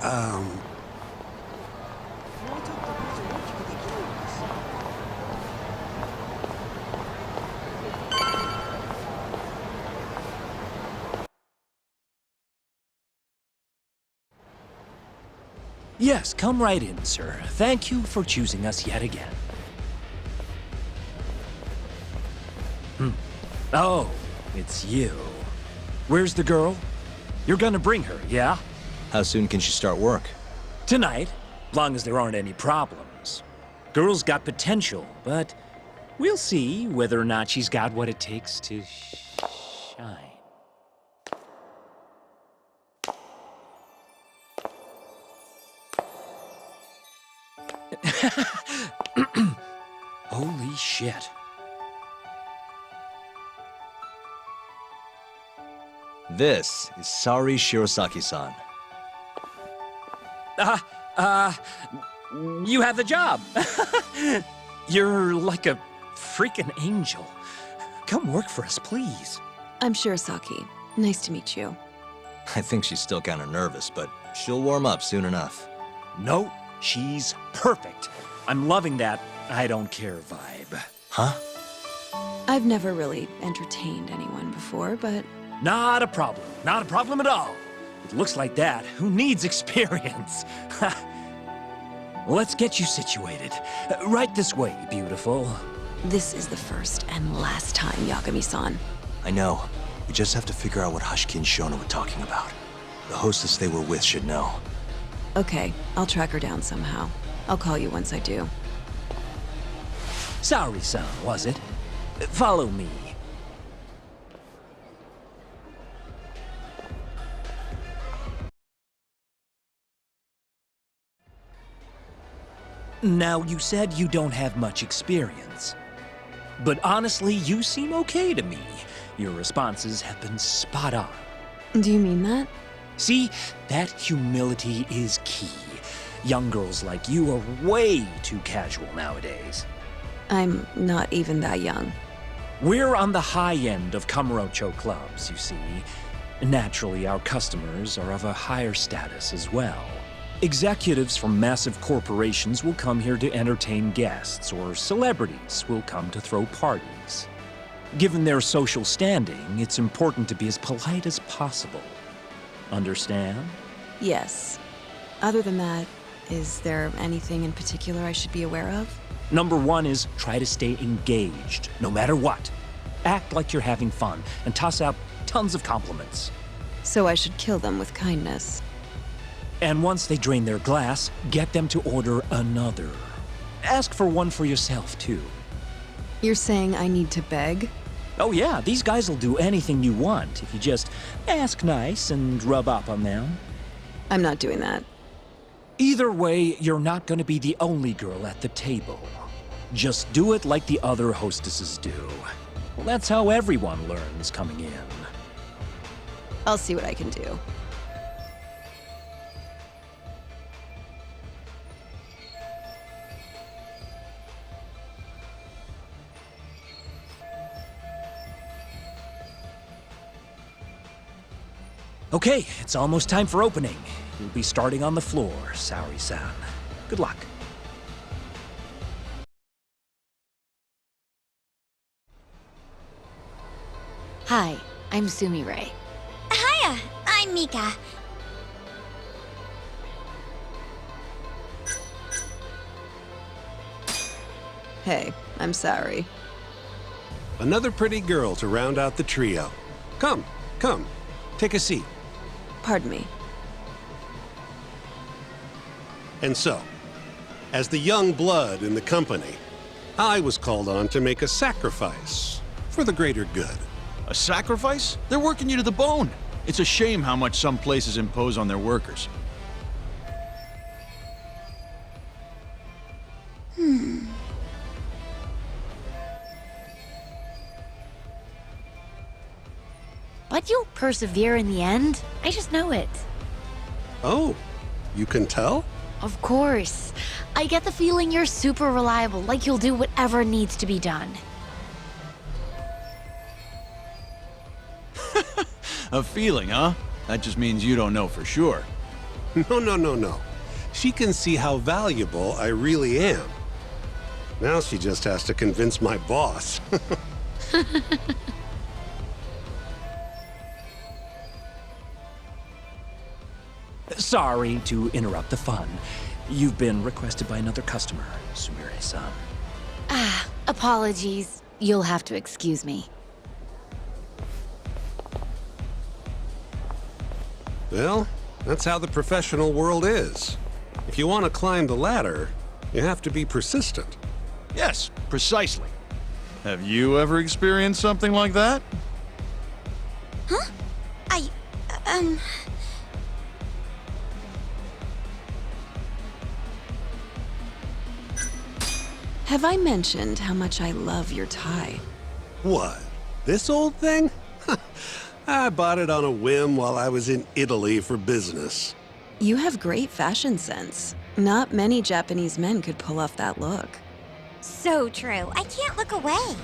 Yes, come right in, sir. Thank you for choosing us yet again. Oh, it's you. Where's the girl? You're gonna bring her, yeah? How soon can she start work? Tonight, long as there aren't any problems. Girl's got potential, but we'll see whether or not she's got what it takes to shine. Holy shit. This is Saori Shirosaki-san. You have the job. You're like a freaking angel. Come work for us, please. I'm Shirosaki. Nice to meet you. I think she's still kind of nervous, but she'll warm up soon enough. No, she's perfect. I'm loving that I don't care vibe. Huh? I've never really entertained anyone before, but... Not a problem. Not a problem at all. It looks like that. Who needs experience? Let's get you situated. Right this way, beautiful. This is the first and last time, Yagami-san. I know. We just have to figure out what Hashiki and Shona were talking about. The hostess they were with should know. Okay, I'll track her down somehow. I'll call you once I do. Saori-san, was it? Follow me. Now, you said you don't have much experience. But honestly, you seem okay to me. Your responses have been spot on. Do you mean that? See, that humility is key. Young girls like you are way too casual nowadays. I'm not even that young. We're on the high end of Kamurocho clubs, you see. Naturally, our customers are of a higher status as well. Executives from massive corporations will come here to entertain guests, or celebrities will come to throw parties. Given their social standing, it's important to be as polite as possible. Understand? Yes. Other than that, is there anything in particular I should be aware of? Number one is try to stay engaged, no matter what. Act like you're having fun, and toss out tons of compliments. So I should kill them with kindness. And once they drain their glass, get them to order another. Ask for one for yourself, too. You're saying I need to beg? Oh yeah, these guys will do anything you want if you just ask nice and rub up on them. I'm not doing that. Either way, you're not going to be the only girl at the table. Just do it like the other hostesses do. Well, that's how everyone learns coming in. I'll see what I can do. Okay, it's almost time for opening. We'll be starting on the floor, Saori-san. Good luck. Hi, I'm Sumire. Hiya, I'm Mika. Hey, I'm sorry. Another pretty girl to round out the trio. Come, come, take a seat. Pardon me. And so, as the young blood in the company, I was called on to make a sacrifice for the greater good. A sacrifice? They're working you to the bone. It's a shame how much some places impose on their workers. But you'll persevere in the end. I just know it. Oh, you can tell? Of course. I get the feeling you're super reliable, like you'll do whatever needs to be done. A feeling, huh? That just means you don't know for sure. No. She can see how valuable I really am. Now she just has to convince my boss. Sorry to interrupt the fun. You've been requested by another customer, Sumire-san. Apologies. You'll have to excuse me. Well, that's how the professional world is. If you want to climb the ladder, you have to be persistent. Yes, precisely. Have you ever experienced something like that? Huh? Have I mentioned how much I love your tie? What? This old thing? I bought it on a whim while I was in Italy for business. You have great fashion sense. Not many Japanese men could pull off that look. So true. I can't look away.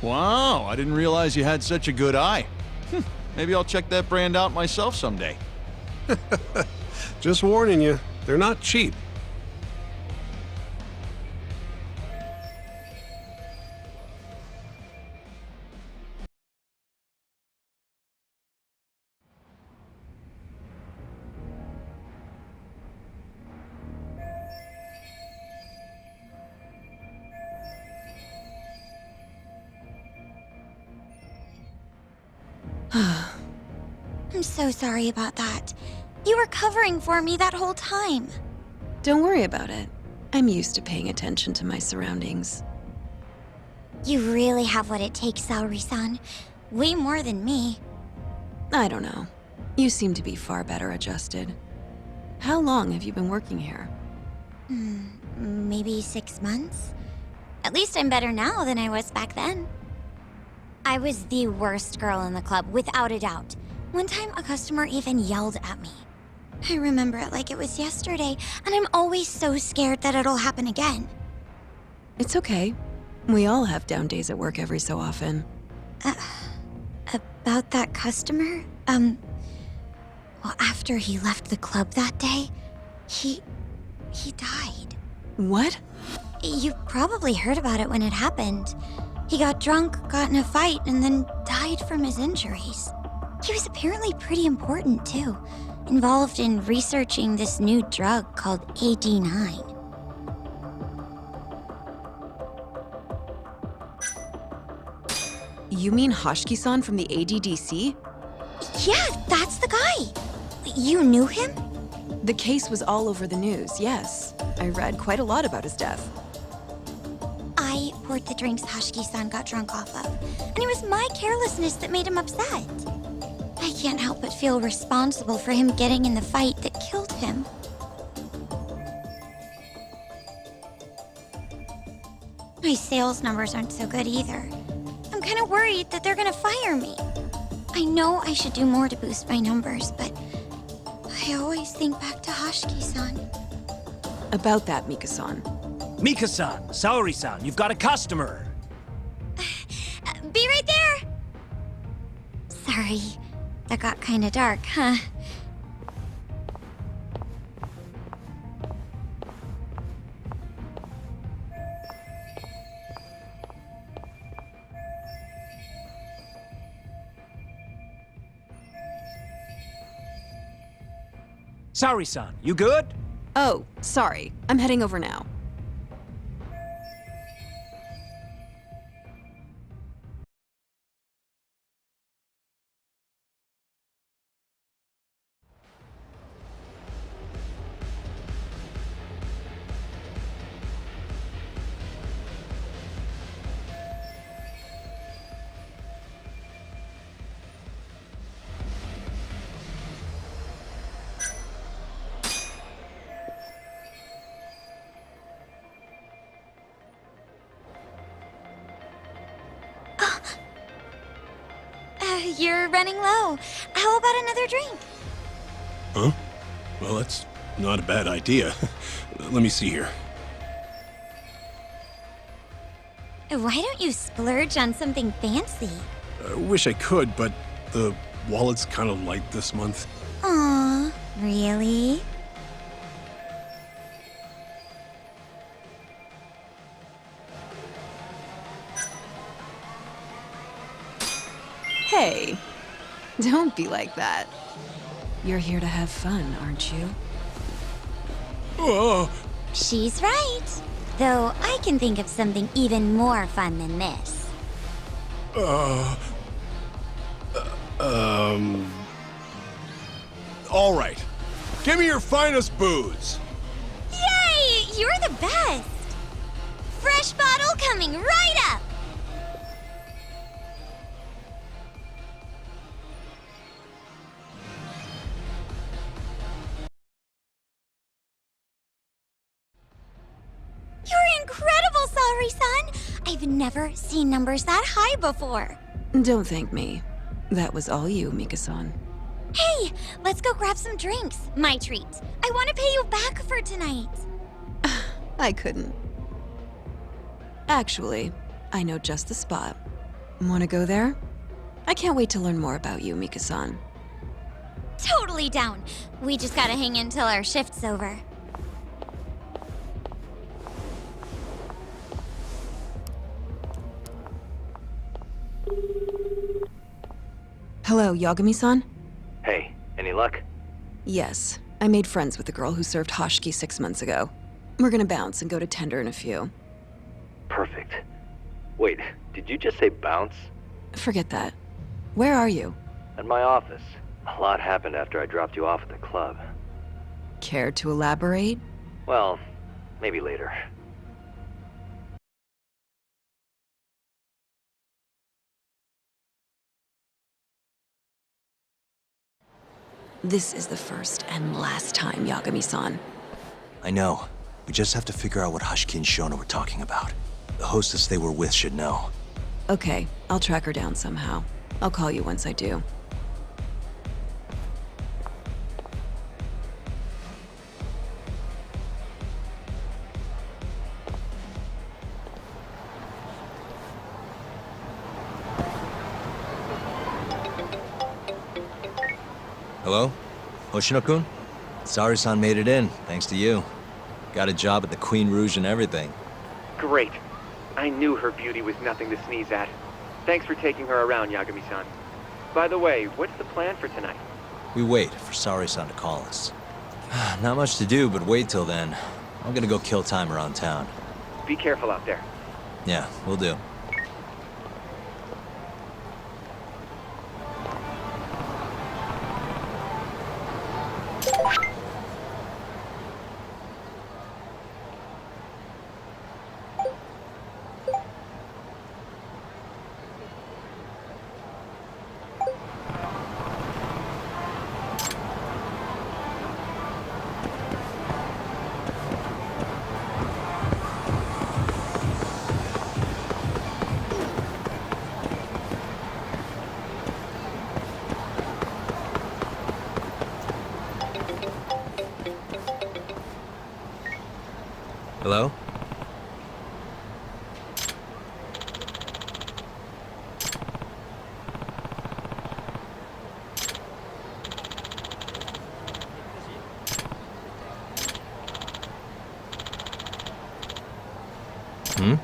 Wow, I didn't realize you had such a good eye. Maybe I'll check that brand out myself someday. Just warning you, they're not cheap. I'm so sorry about that. You were covering for me that whole time. Don't worry about it. I'm used to paying attention to my surroundings. You really have what it takes, Saori-san. Way more than me. I don't know. You seem to be far better adjusted. How long have you been working here? Maybe 6 months? At least I'm better now than I was back then. I was the worst girl in the club, without a doubt. One time, a customer even yelled at me. I remember it like it was yesterday, and I'm always so scared that it'll happen again. It's okay. We all have down days at work every so often. About that customer? Well, after he left the club that day, he died. What? You probably heard about it when it happened. He got drunk, got in a fight, and then died from his injuries. He was apparently pretty important, too. Involved in researching this new drug called AD9. You mean Hoshiki-san from the ADDC? Yeah, that's the guy. You knew him? The case was all over the news, yes. I read quite a lot about his death. I poured the drinks Hoshiki-san got drunk off of, and it was my carelessness that made him upset. I can't help but feel responsible for him getting in the fight that killed him. My sales numbers aren't so good either. I'm kind of worried that they're gonna fire me. I know I should do more to boost my numbers, but I always think back to Hoshiki-san. About that, Mika-san. Mika-san, Saori-san, you've got a customer. Be right there! Sorry, that got kinda dark, huh? Saori-san, you good? Oh, sorry. I'm heading over now. You're running low. How about another drink? Huh? Well, that's not a bad idea. Let me see here. Why don't you splurge on something fancy? I wish I could, but the wallet's kind of light this month. Aw, really? Hey, don't be like that. You're here to have fun, aren't you? Oh. She's right. Though I can think of something even more fun than this. All right. Give me your finest booze. Yay! You're the best! Fresh bottle coming right up! You're incredible, saori-san. I've never seen numbers that high before. Don't thank me. That was all you, Mika-san. Hey, let's go grab some drinks. My treat. I want to pay you back for tonight. I couldn't. Actually, I know just the spot. Wanna go there? I can't wait to learn more about you, Mika-san. Totally down. We just gotta hang in till our shift's over. Hello, Yagami-san? Hey, any luck? Yes, I made friends with the girl who served Hoshiki 6 months ago. We're gonna bounce and go to tender in a few. Perfect. Wait, did you just say bounce? Forget that. Where are you? At my office. A lot happened after I dropped you off at the club. Care to elaborate? Well, maybe later. This is the first and last time, Yagami-san. I know. We just have to figure out what Hoshiki and Shona were talking about. The hostess they were with should know. Okay, I'll track her down somehow. I'll call you once I do. Hello? Hoshino-kun? Saori-san made it in, thanks to you. Got a job at the Queen Rouge and everything. Great. I knew her beauty was nothing to sneeze at. Thanks for taking her around, Yagami-san. By the way, what's the plan for tonight? We wait for Saori-san to call us. Not much to do, but wait till then. I'm gonna go kill time around town. Be careful out there. Yeah, will do. Hello? Hmm?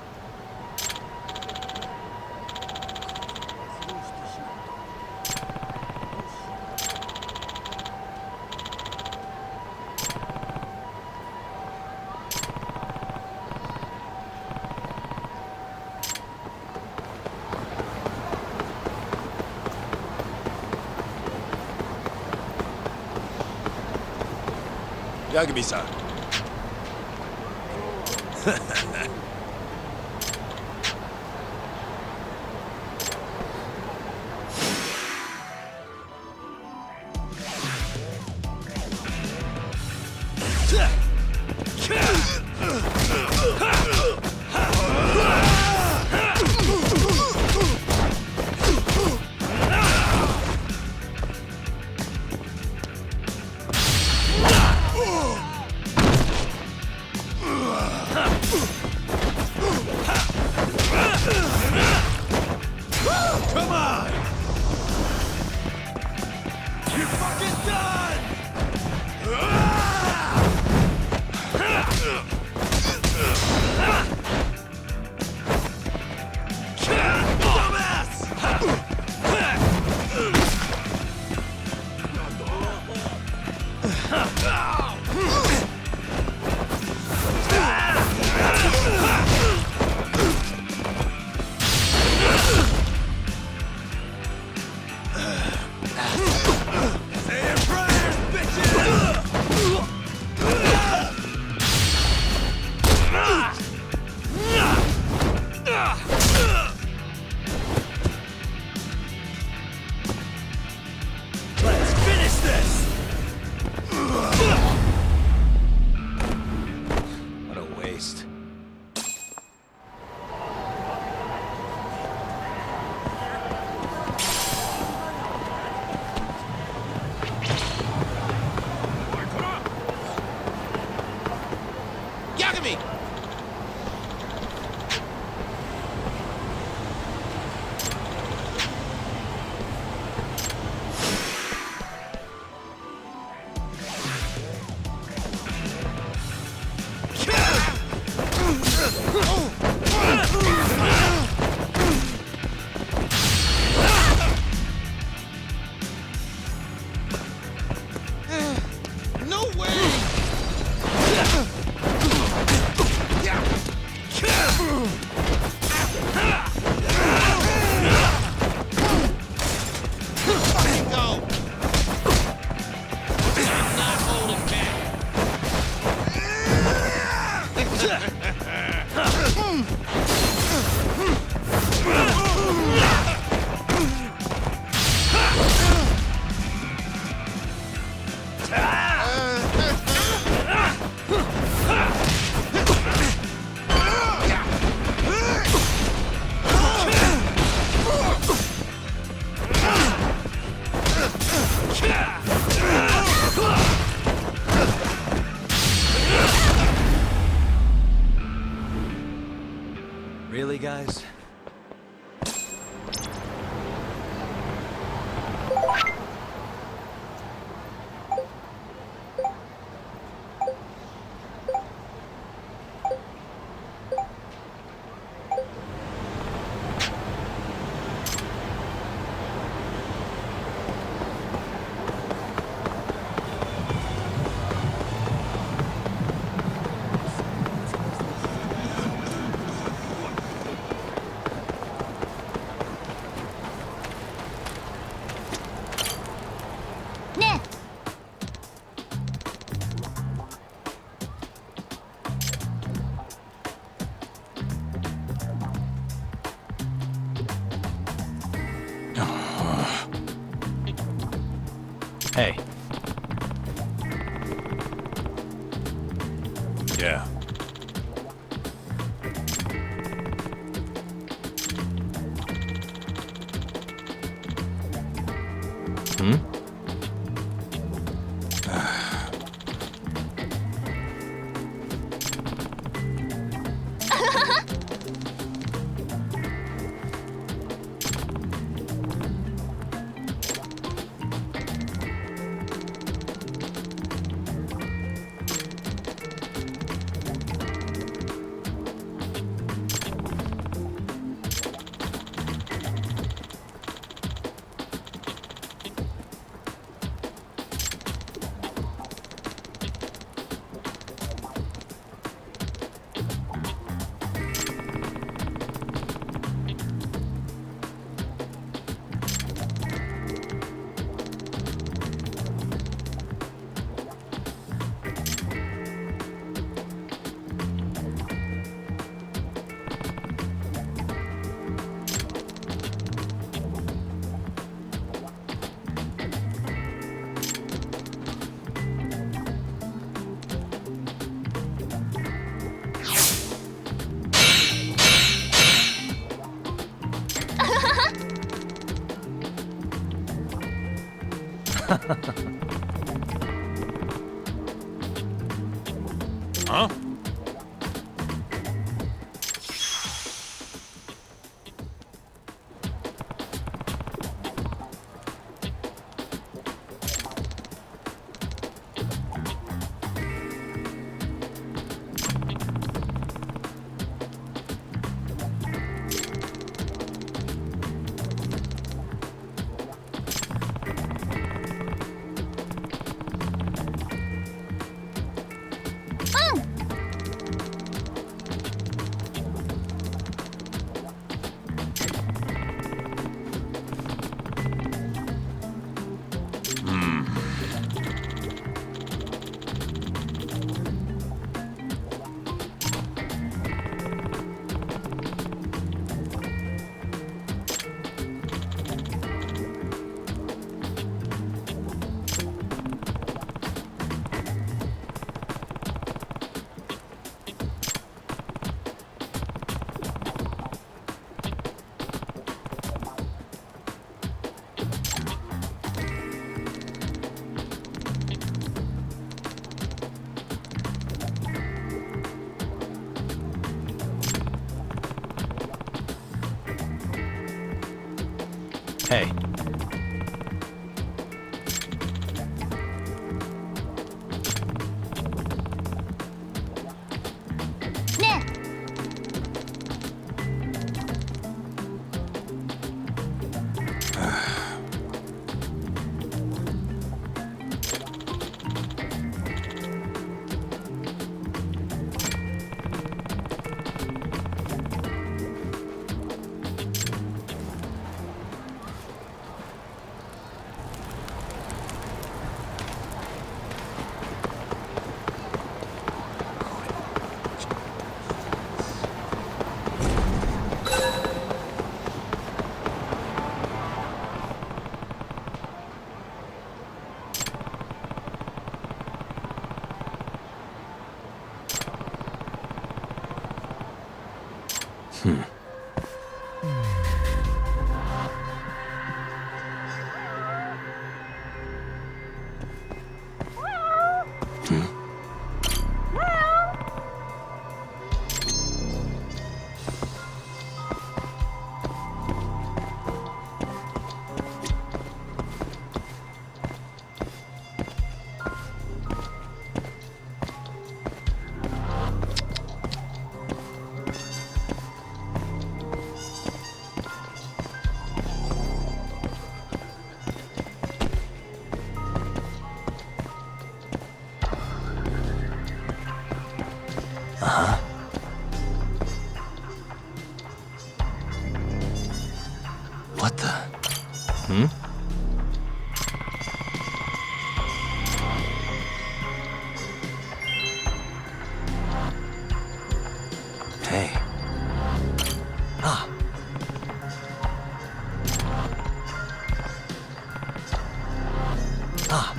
Yagami-san. Really, guys? Hey. Yeah. Huh? Hey. What the? Hmm? Hey. Ah. Ah.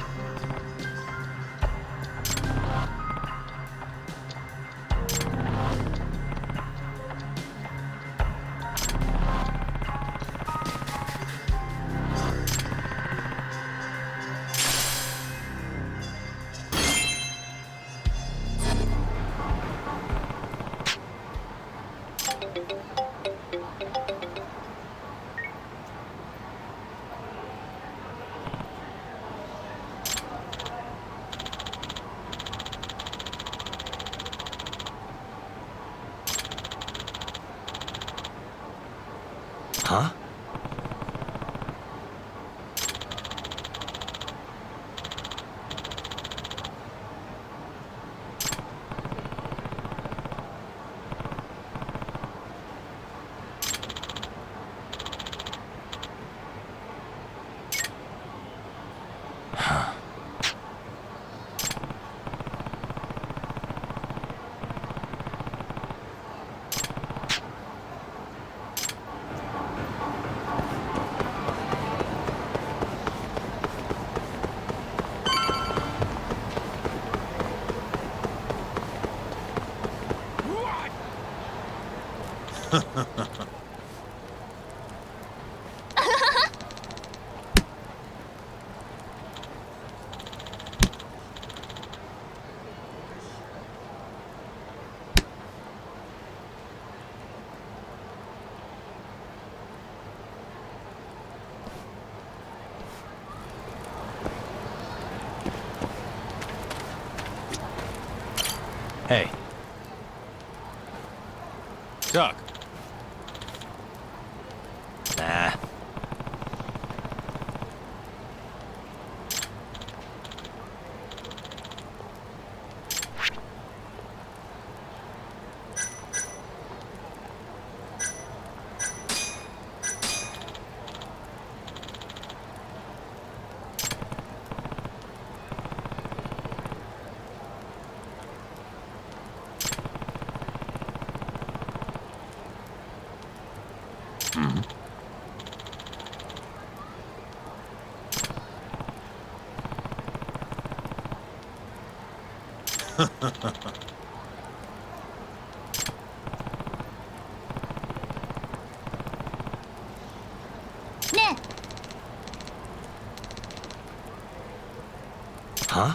Huh? Hey. Doc. Nah. Ne? Huh?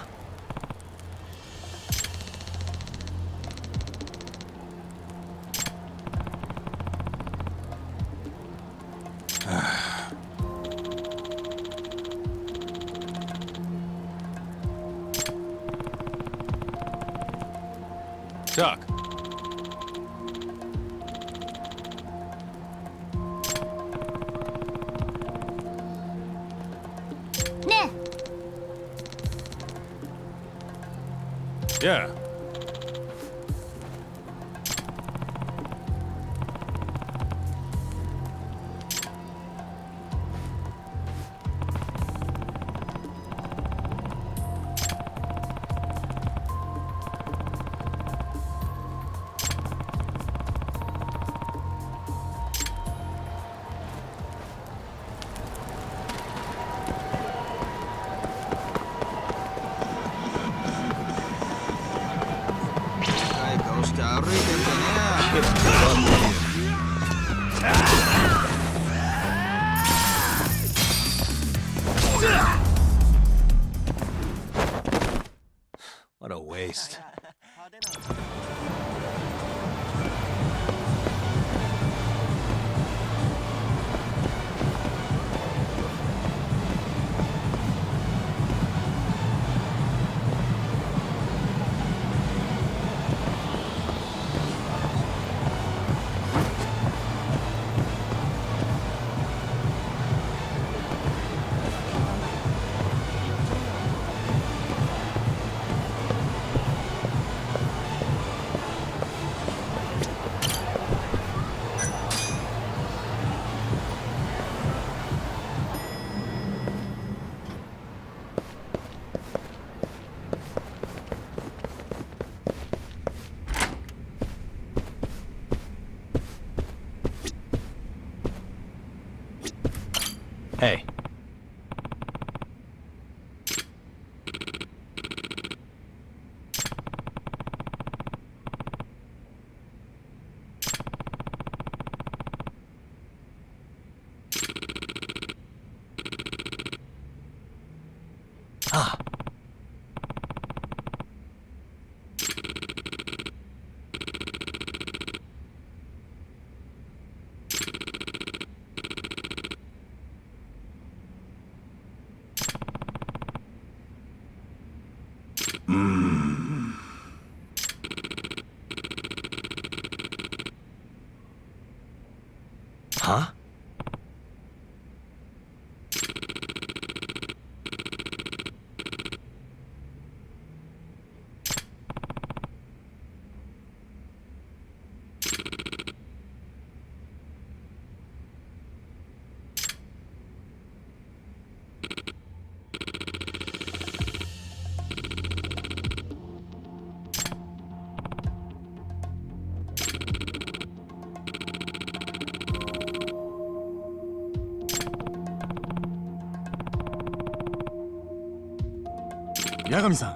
Doc. Ne? Yeah. What a waste. Hey. Ah. Huh? Yagami-san.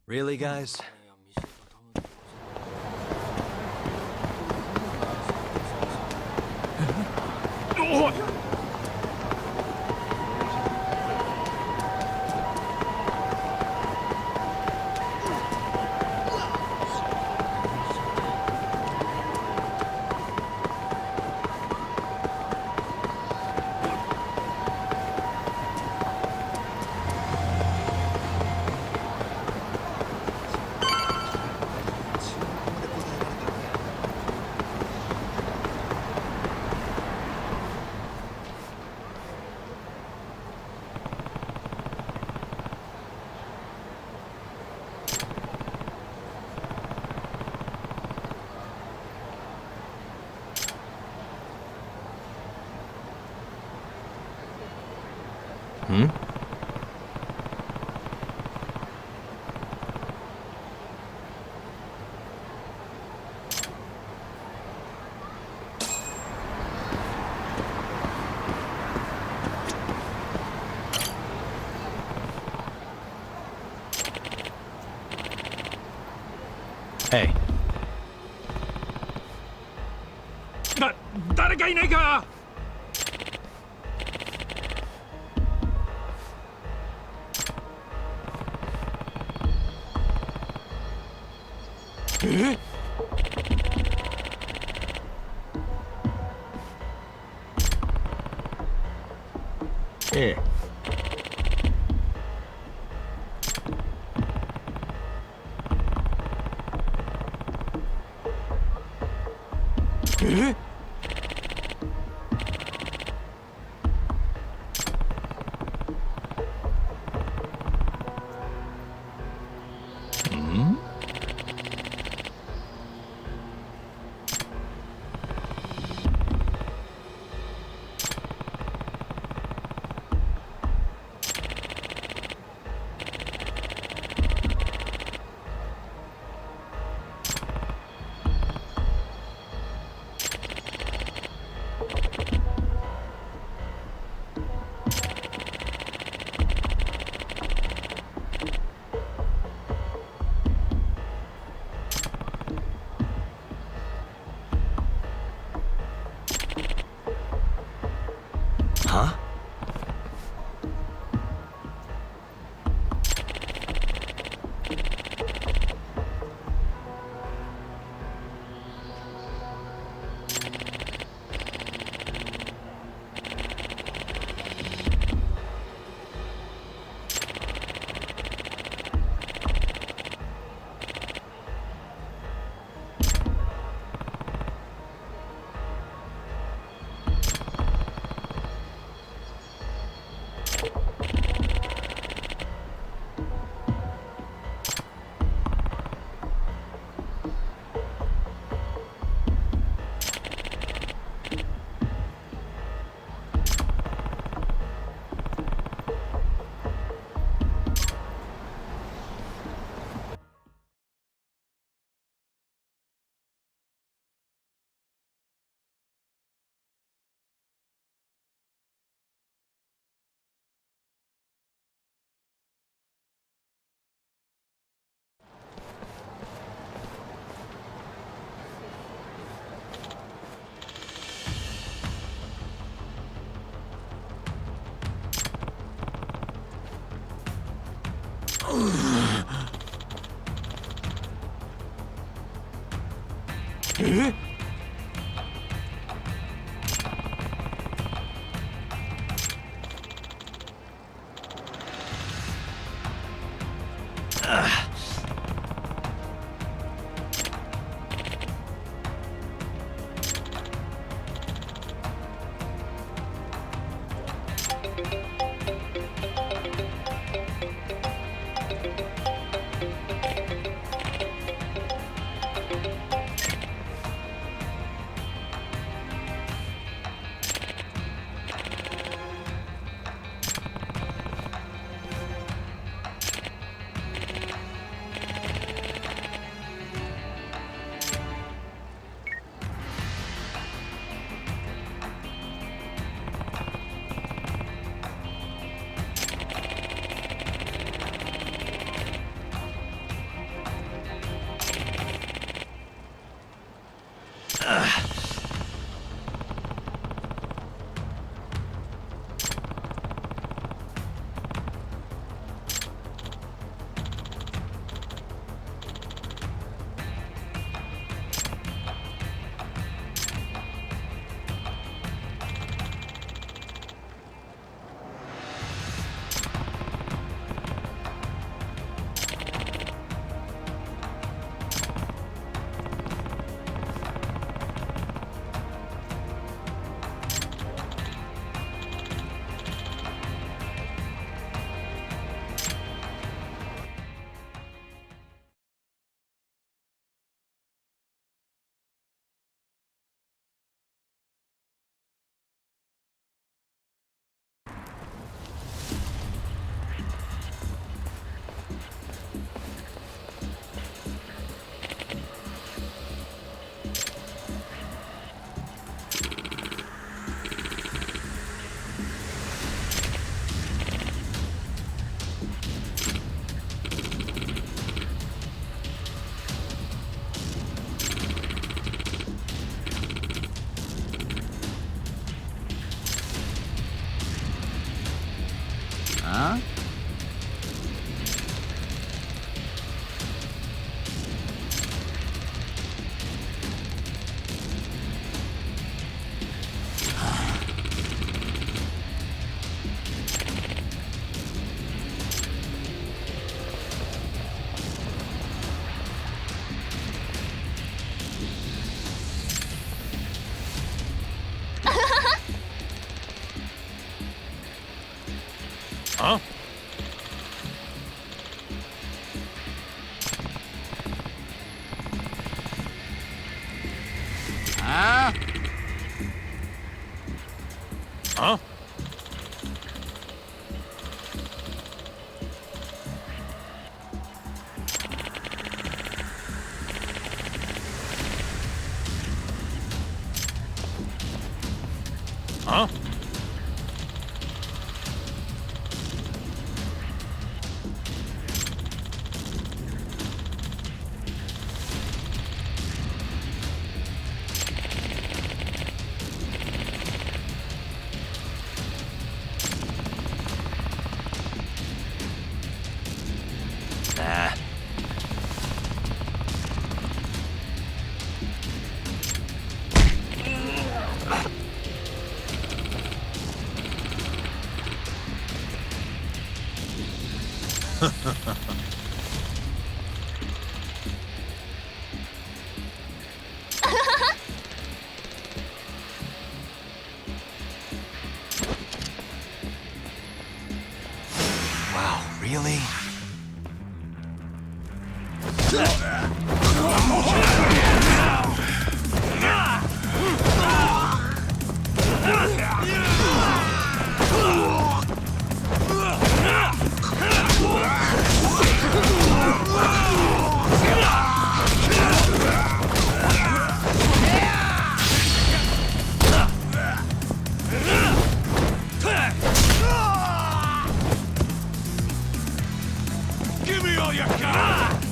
Really, guys? Hmm? Hey. 誰かいないか。え？ええ。え？Huh? Huh? Huh? Huh? Huh? Huh? Nah. Wow, really? Give me all you got!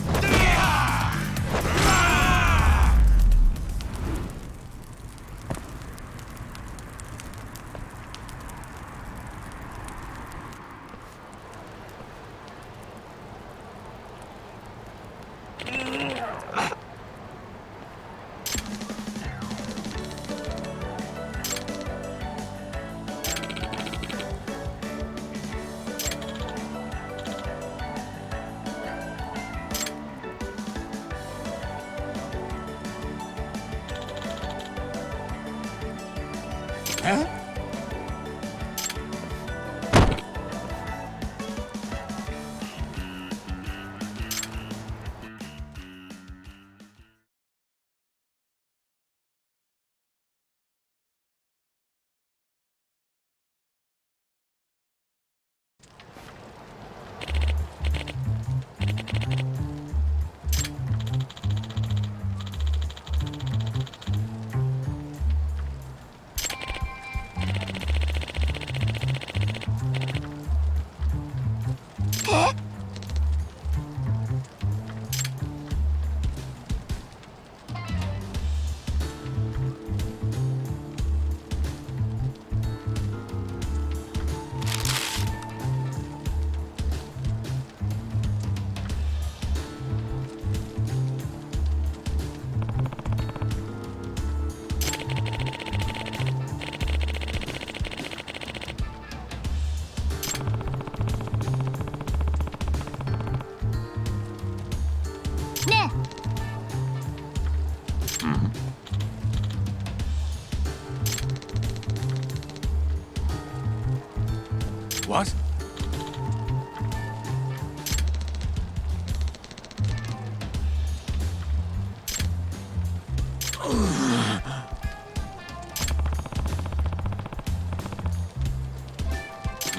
What?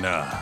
Nah.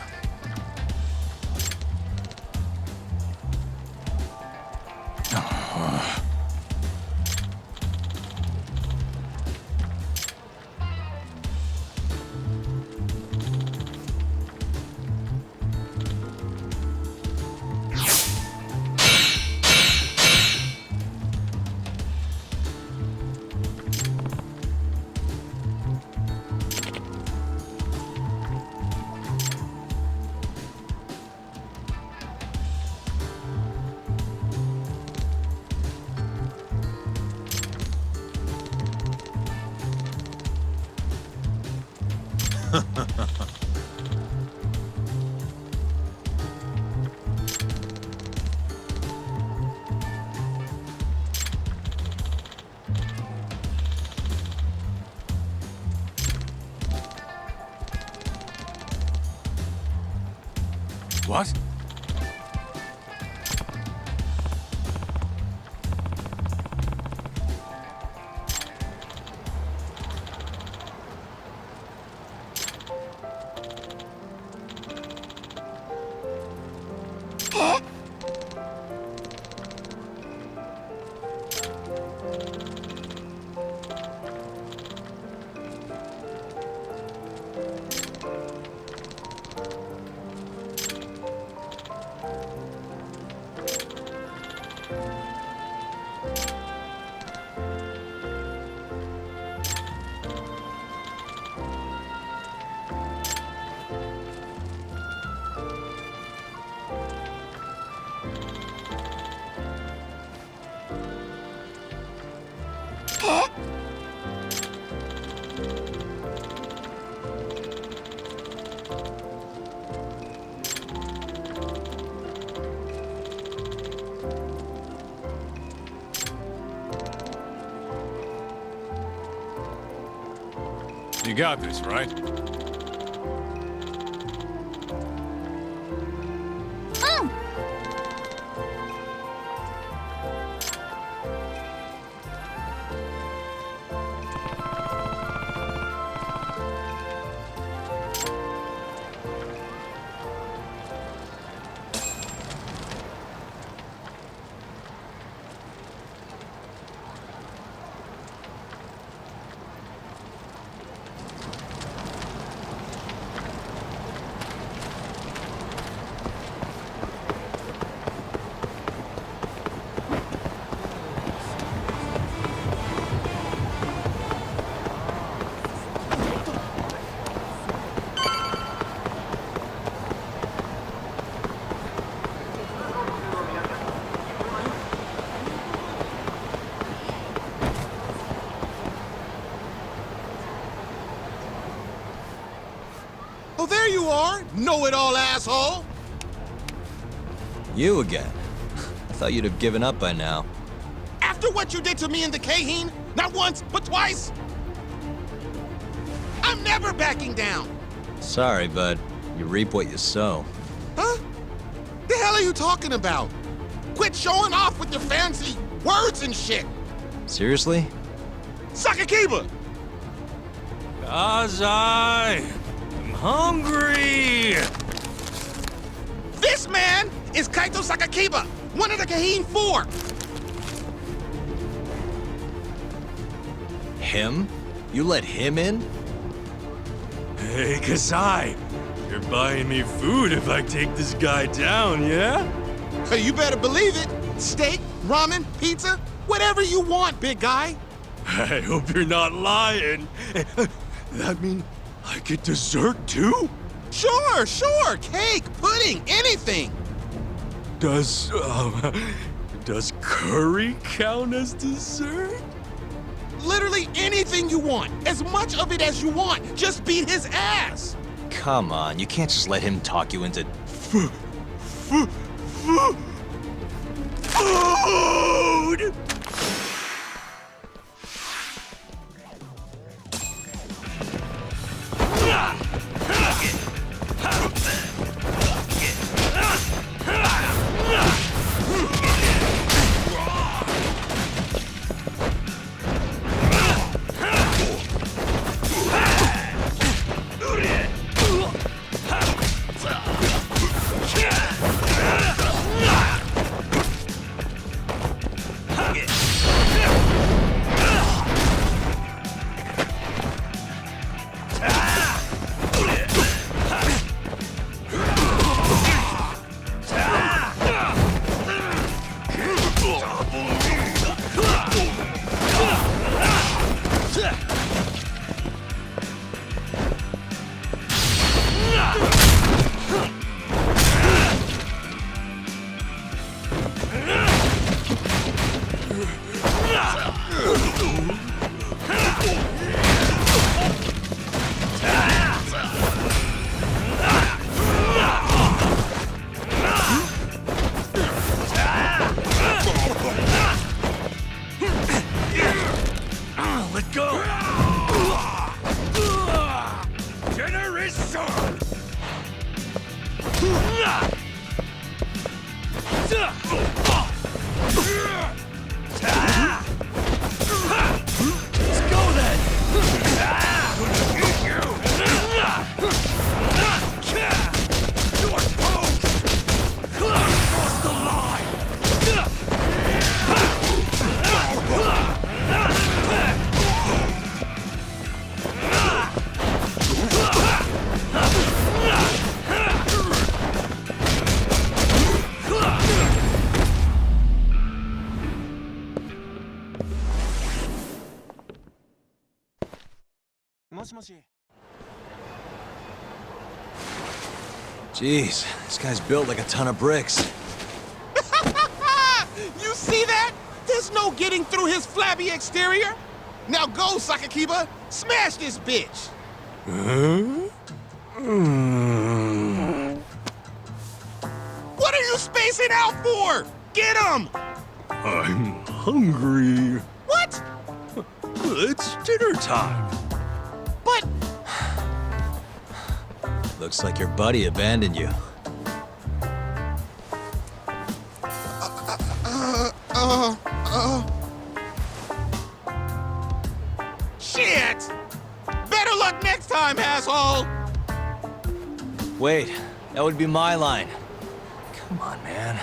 What? You got this, right? Oh, there you are! Know-it-all asshole! You again. I thought you'd have given up by now. After what you did to me in the Kaheen, not once, but twice, I'm never backing down! Sorry, but you reap what you sow. Huh? The hell are you talking about? Quit showing off with your fancy words and shit! Seriously? Sakakiba! Kazai! I'm hungry! This man is Kaito Sakakiba, one of the Kaheen 4! Him? You let him in? Hey, Kazai! You're buying me food if I take this guy down, yeah? Hey, you better believe it! Steak, ramen, pizza, whatever you want, big guy! I hope you're not lying. That mean I get dessert too? Sure, sure! Cake, pudding, anything! Does curry count as dessert? Literally anything you want, as much of it as you want. Just beat his ass! Come on, you can't just let him talk you into... Food! Jeez, this guy's built like a ton of bricks. You see that? There's no getting through his flabby exterior. Now go, Sakakiba. Smash this bitch. What are you spacing out for? Get him! I'm hungry. What? It's dinner time. But... Looks like your buddy abandoned you. Shit! Better luck next time, asshole! Wait, that would be my line. Come on, man.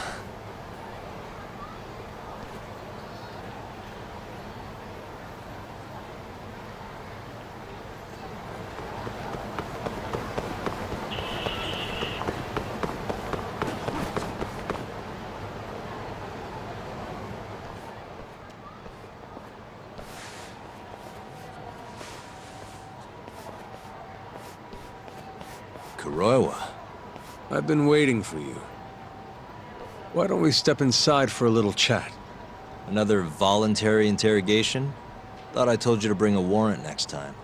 Kuroiwa. I've been waiting for you. Why don't we step inside for a little chat? Another voluntary interrogation? Thought I told you to bring a warrant next time.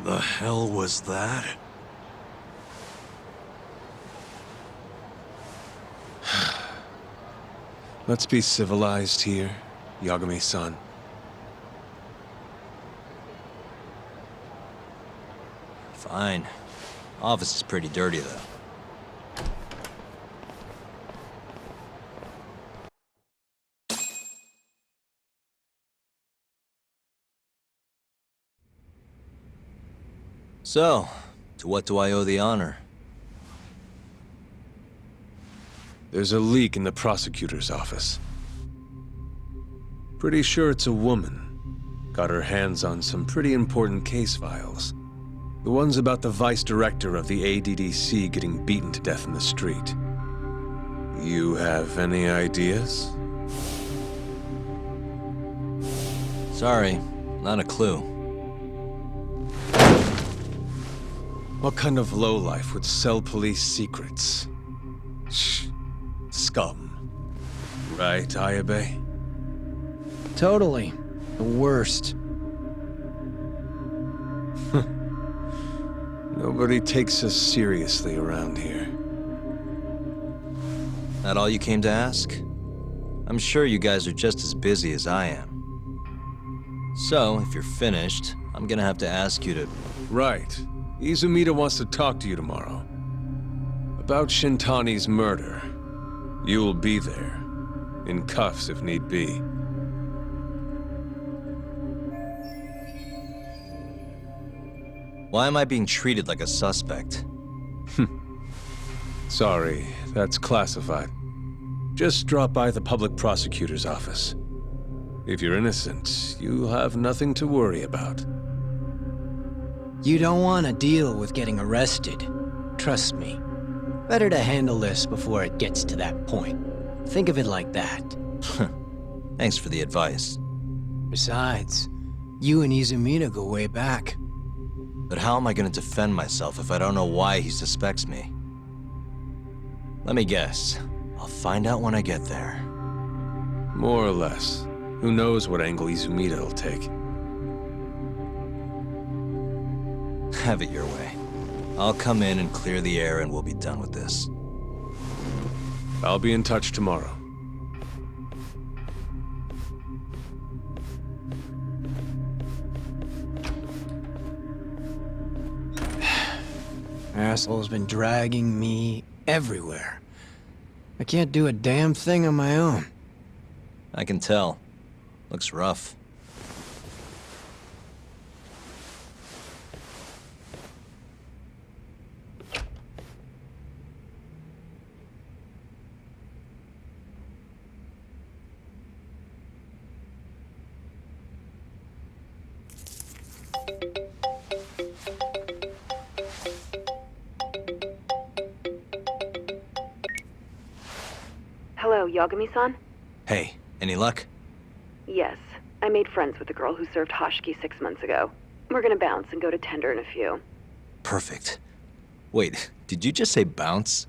The hell was that? Let's be civilized here, Yagami-san. Fine. Office is pretty dirty, though. So, to what do I owe the honor? There's a leak in the prosecutor's office. Pretty sure it's a woman. Got her hands on some pretty important case files. The ones about the vice director of the ADDC getting beaten to death in the street. You have any ideas? Sorry, not a clue. What kind of lowlife would sell police secrets? Shh. Scum. Right, Ayabe? Totally. The worst. Nobody takes us seriously around here. That all you came to ask? I'm sure you guys are just as busy as I am. So, if you're finished, I'm gonna have to ask you to... Right. Izumida wants to talk to you tomorrow. About Shintani's murder. You'll be there. In cuffs if need be. Why am I being treated like a suspect? Sorry, that's classified. Just drop by the public prosecutor's office. If you're innocent, you'll have nothing to worry about. You don't want to deal with getting arrested. Trust me. Better to handle this before it gets to that point. Think of it like that. Thanks for the advice. Besides, you and Izumida go way back. But how am I going to defend myself if I don't know why he suspects me? Let me guess. I'll find out when I get there. More or less. Who knows what angle Izumida will take. Have it your way. I'll come in and clear the air and we'll be done with this. I'll be in touch tomorrow. Asshole's been dragging me everywhere. I can't do a damn thing on my own. I can tell. Looks rough. Hello, Yagami-san? Hey, any luck? Yes. I made friends with the girl who served Hoshiki 6 months ago. We're gonna bounce and go to tender in a few. Perfect. Wait, did you just say bounce?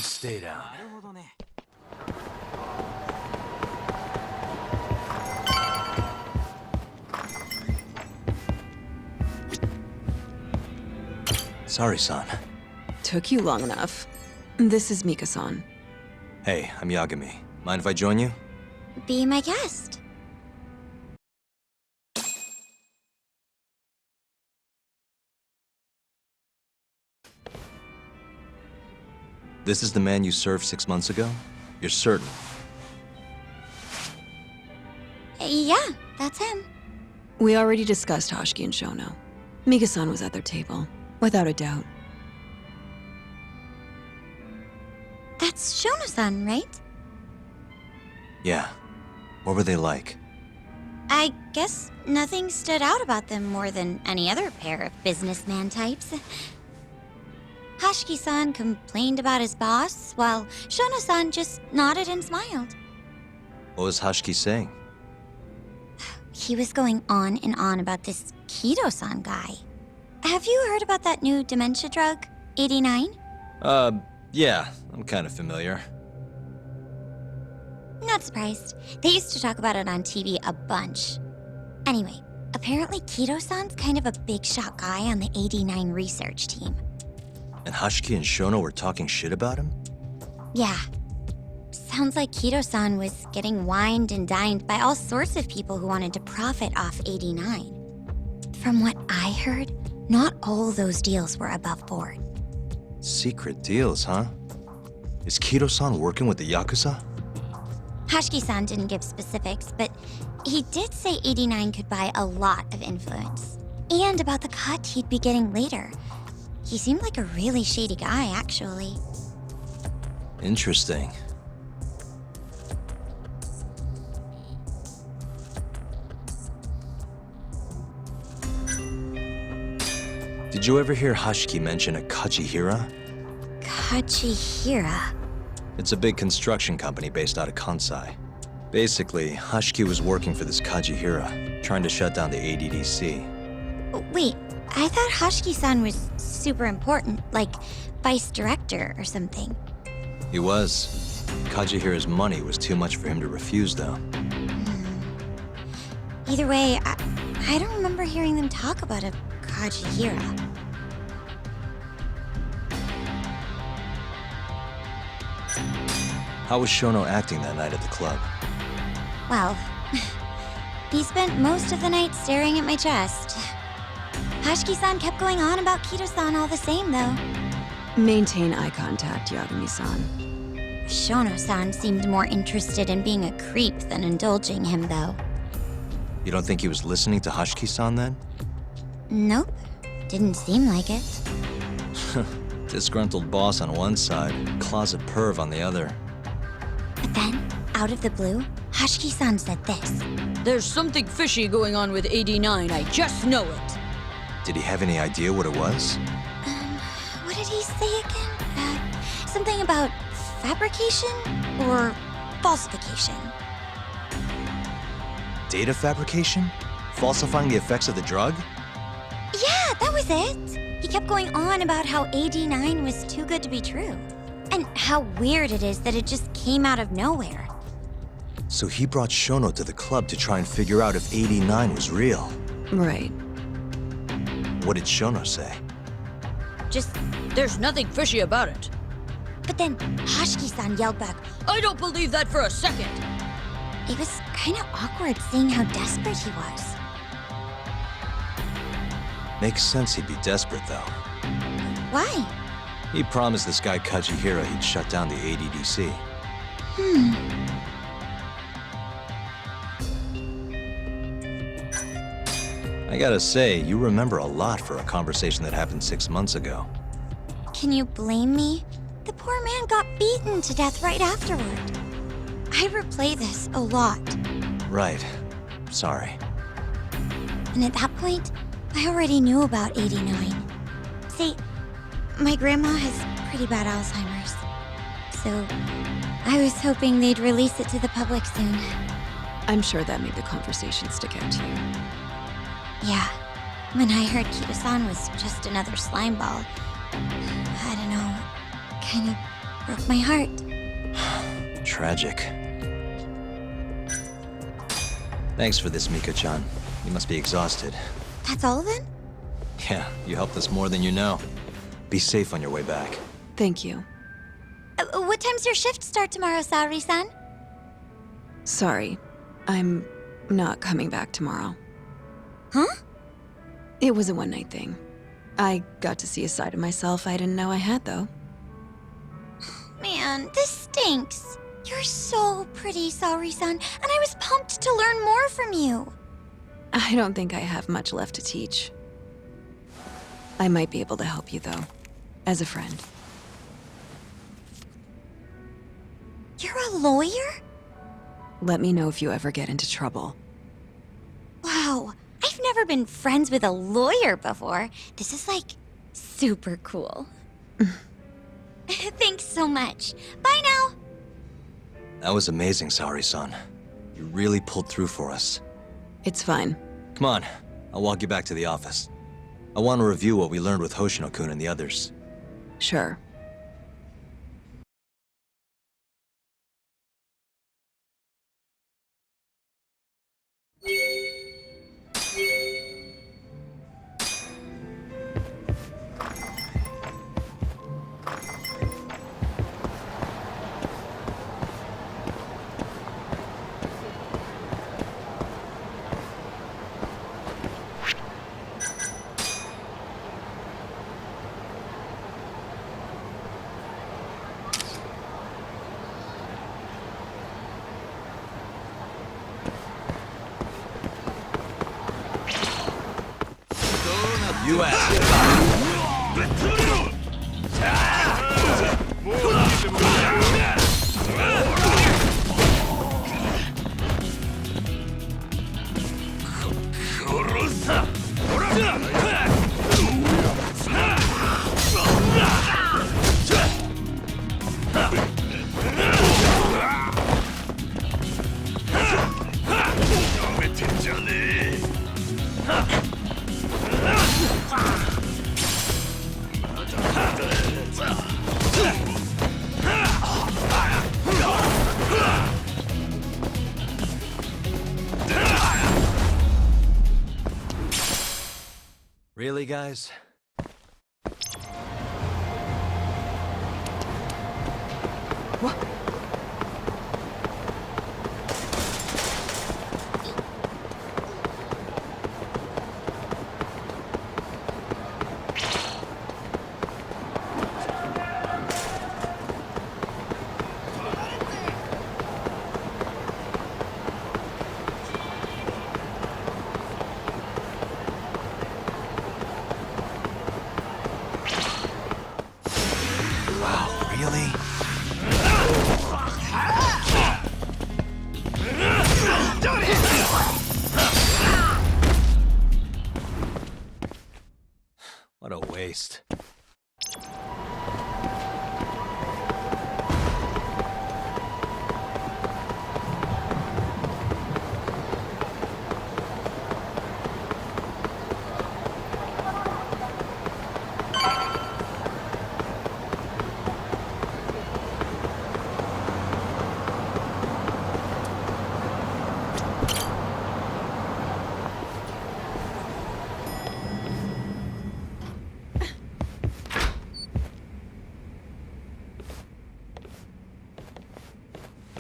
Stay down. Saori-san. Took you long enough. This is Mika-san. Hey, I'm Yagami. Mind if I join you? Be my guest. This is the man you served 6 months ago? You're certain? Yeah, that's him. We already discussed Hoshiki and Shono. Mika-san was at their table, without a doubt. That's Shono-san, right? Yeah. What were they like? I guess nothing stood out about them more than any other pair of businessman types. Hoshiki-san complained about his boss, while Shono-san just nodded and smiled. What was Hoshiki saying? He was going on and on about this Kido-san guy. Have you heard about that new dementia drug, 89? Yeah, I'm kind of familiar. Not surprised. They used to talk about it on TV a bunch. Anyway, apparently Kido-san's kind of a big shot guy on the 89 research team. And Hoshiki and Shono were talking shit about him? Yeah. Sounds like Kido-san was getting wined and dined by all sorts of people who wanted to profit off 89. From what I heard, not all those deals were above board. Secret deals, huh? Is Kido-san working with the YAKUZA? Hoshiki-san didn't give specifics, but he did say 89 could buy a lot of influence. And about the cut he'd be getting later. He seemed like a really shady guy, actually. Interesting. Did you ever hear Hoshiki mention a Kachihira? Kachihira? It's a big construction company based out of Kansai. Basically, Hoshiki was working for this Kachihira, trying to shut down the ADDC. Wait, I thought Hoshiki-san was super important, like vice director or something. He was. Kachihira's money was too much for him to refuse, though. Either way, I don't remember hearing them talk about a Kajihira. How was Shono acting that night at the club? Well, he spent most of the night staring at my chest. Hashiki-san kept going on about Kito-san all the same, though. Maintain eye contact, Yagami-san. Shono-san seemed more interested in being a creep than indulging him, though. You don't think he was listening to Hashiki-san then? Nope. Didn't seem like it. Disgruntled boss on one side, closet perv on the other. But then, out of the blue, Hashiki-san said this. There's something fishy going on with 89, I just know it. Did he have any idea what it was? What did he say again? Something about fabrication or falsification? Data fabrication? Falsifying the effects of the drug? Yeah, that was it. He kept going on about how AD9 was too good to be true. And how weird it is that it just came out of nowhere. So he brought Shono to the club to try and figure out if 89 was real. Right. What did Shono say? Just, there's nothing fishy about it. But then Hashiki-san yelled back, I don't believe that for a second. It was kind of awkward seeing how desperate he was. Makes sense he'd be desperate, though. Why? He promised this guy Kajihira he'd shut down the ADDC. I gotta say, you remember a lot for a conversation that happened 6 months ago. Can you blame me? The poor man got beaten to death right afterward. I replay this a lot. Right. Sorry. And at that point, I already knew about 89. See, my grandma has pretty bad Alzheimer's. So, I was hoping they'd release it to the public soon. I'm sure that made the conversation stick out to you. Yeah. When I heard Kito-san was just another slime ball, I don't know, kind of broke my heart. Tragic. Thanks for this, Mika-chan. You must be exhausted. That's all then? Yeah, you helped us more than you know. Be safe on your way back. Thank you. What time's your shift start tomorrow, Saori-san? Sorry. I'm not coming back tomorrow. Huh? It was a one-night thing. I got to see a side of myself I didn't know I had, though. Man, this stinks. You're so pretty, Saori-san, and I was pumped to learn more from you. I don't think I have much left to teach. I might be able to help you, though, as a friend. You're a lawyer? Let me know if you ever get into trouble. Wow, I've never been friends with a lawyer before. This is like super cool. Thanks so much. Bye now. That was amazing, Saori-san. You really pulled through for us. It's fine. Come on, I'll walk you back to the office. I want to review what we learned with Hoshino-kun and the others. Sure. Really, guys? What? What a waste.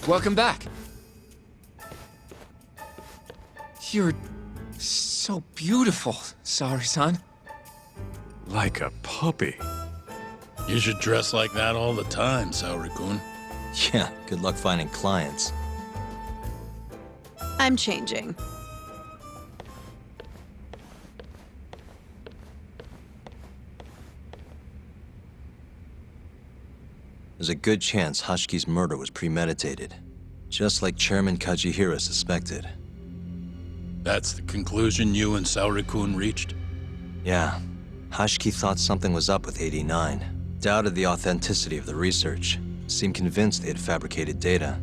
Welcome back. You're so beautiful, saori-san. Like a puppy. You should dress like that all the time, Saori-kun. Yeah, good luck finding clients. I'm changing. There's a good chance Hashiki's murder was premeditated, just like Chairman Kajihira suspected. That's the conclusion you and Saori-kun reached? Yeah. Hashiki thought something was up with 89, doubted the authenticity of the research, seemed convinced they had fabricated data.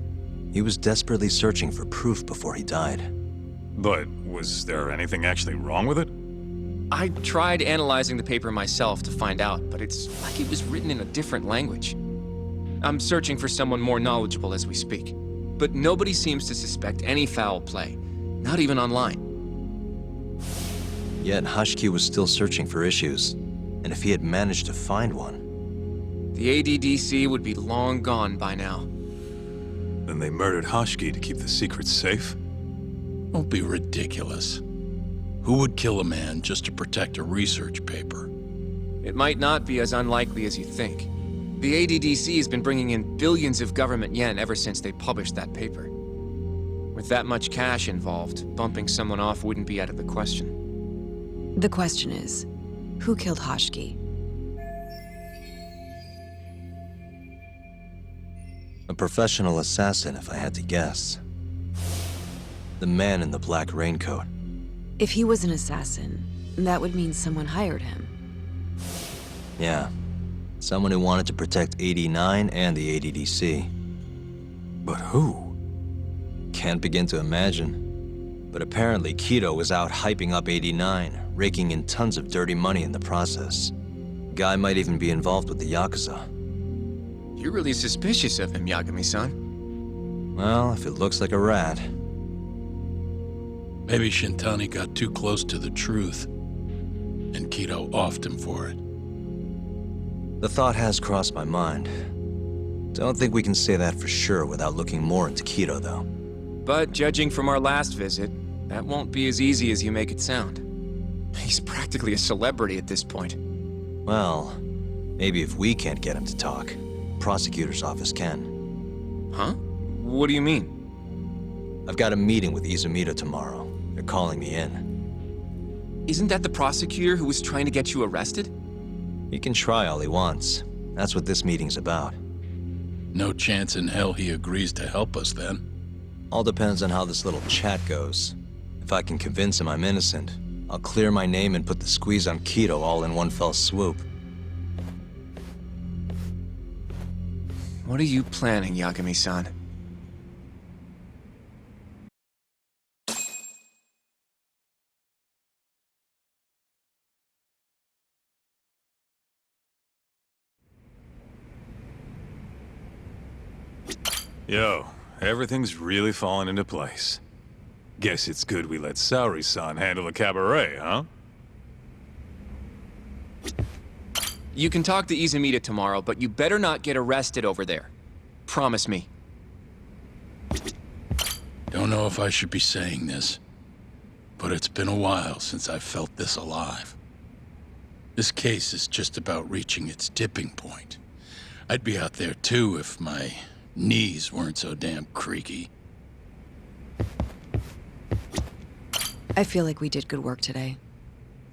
He was desperately searching for proof before he died. But was there anything actually wrong with it? I tried analyzing the paper myself to find out, but it's like it was written in a different language. I'm searching for someone more knowledgeable as we speak, but nobody seems to suspect any foul play, not even online. Yet Hashiki was still searching for issues, and if he had managed to find one... The ADDC would be long gone by now. Then they murdered Hashiki to keep the secret safe? Don't be ridiculous. Who would kill a man just to protect a research paper? It might not be as unlikely as you think. The ADDC has been bringing in billions of government yen ever since they published that paper. With that much cash involved, bumping someone off wouldn't be out of the question. The question is, who killed Hashiki? A professional assassin, if I had to guess. The man in the black raincoat. If he was an assassin, that would mean someone hired him. Yeah. Someone who wanted to protect 89 and the ADDC. But who? Can't begin to imagine. But apparently Kido was out hyping up 89, raking in tons of dirty money in the process. Guy might even be involved with the YAKUZA. You're really suspicious of him, Yagami-san. Well, if it looks like a rat. Maybe Shintani got too close to the truth, and Kido offed him for it. The thought has crossed my mind. Don't think we can say that for sure without looking more into Kido, though. But judging from our last visit, that won't be as easy as you make it sound. He's practically a celebrity at this point. Well, maybe if we can't get him to talk, prosecutor's office can. Huh? What do you mean? I've got a meeting with Izumida tomorrow. They're calling me in. Isn't that the prosecutor who was trying to get you arrested? He can try all he wants. That's what this meeting's about. No chance in hell he agrees to help us then. All depends on how this little chat goes. If I can convince him I'm innocent, I'll clear my name and put the squeeze on Kido all in one fell swoop. What are you planning, Yagami-san? Yo, everything's really falling into place. Guess it's good we let Saori-san handle the cabaret, huh? You can talk to Izumida tomorrow, but you better not get arrested over there. Promise me. Don't know if I should be saying this, but it's been a while since I felt this alive. This case is just about reaching its tipping point. I'd be out there too if my knees weren't so damn creaky. I feel like we did good work today.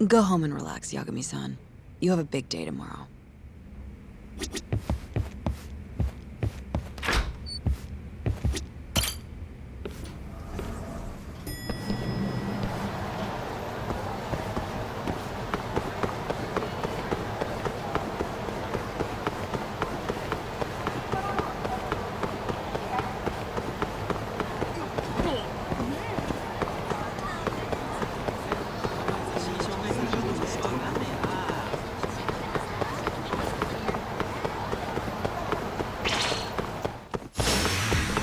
Go home and relax, Yagami-san. You have a big day tomorrow.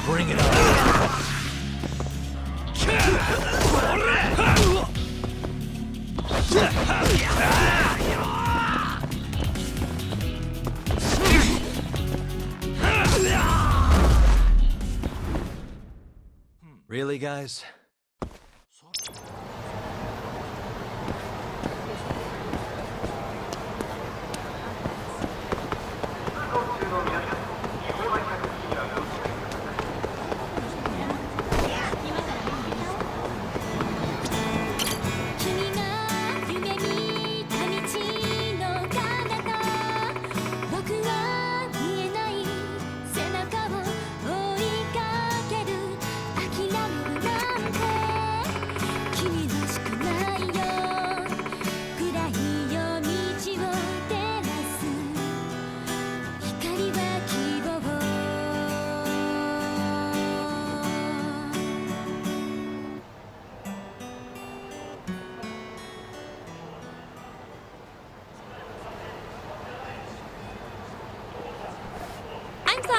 Bring it on. Really, guys?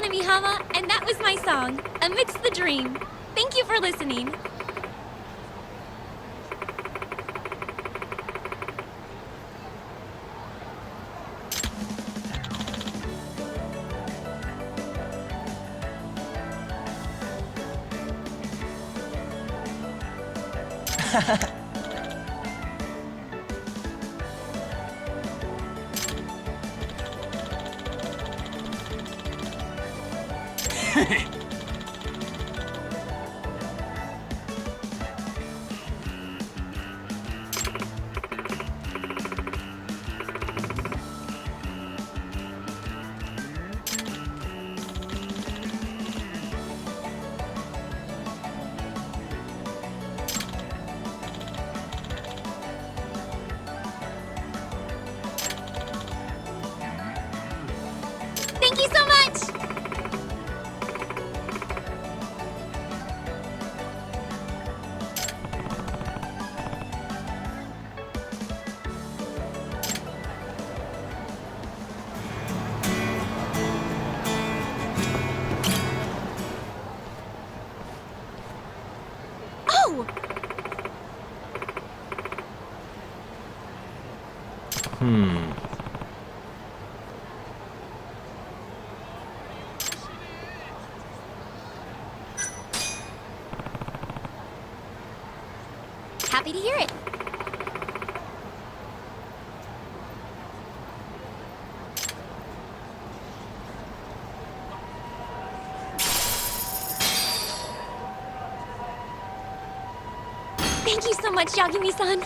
Mihama, and that was my song, Amidst the Dream. Thank you for listening. Thank you so much! Oh! Happy to hear it. Thank you so much, Yagami-san.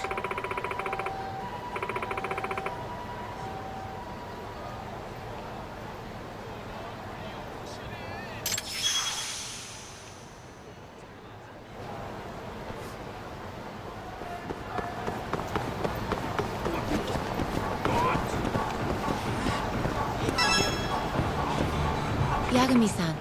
Yagami-san.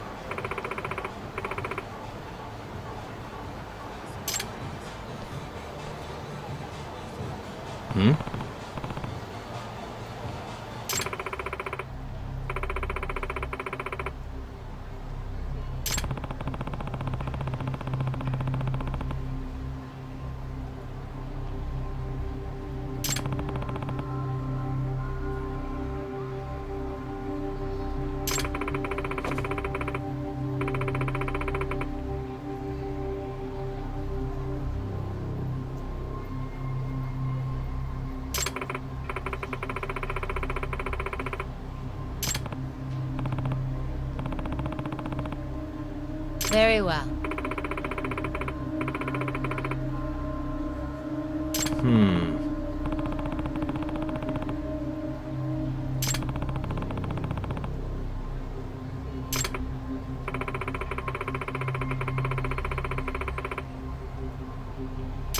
Very well.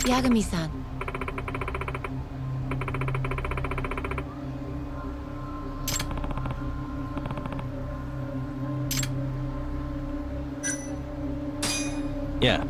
Yagami-san. Yeah.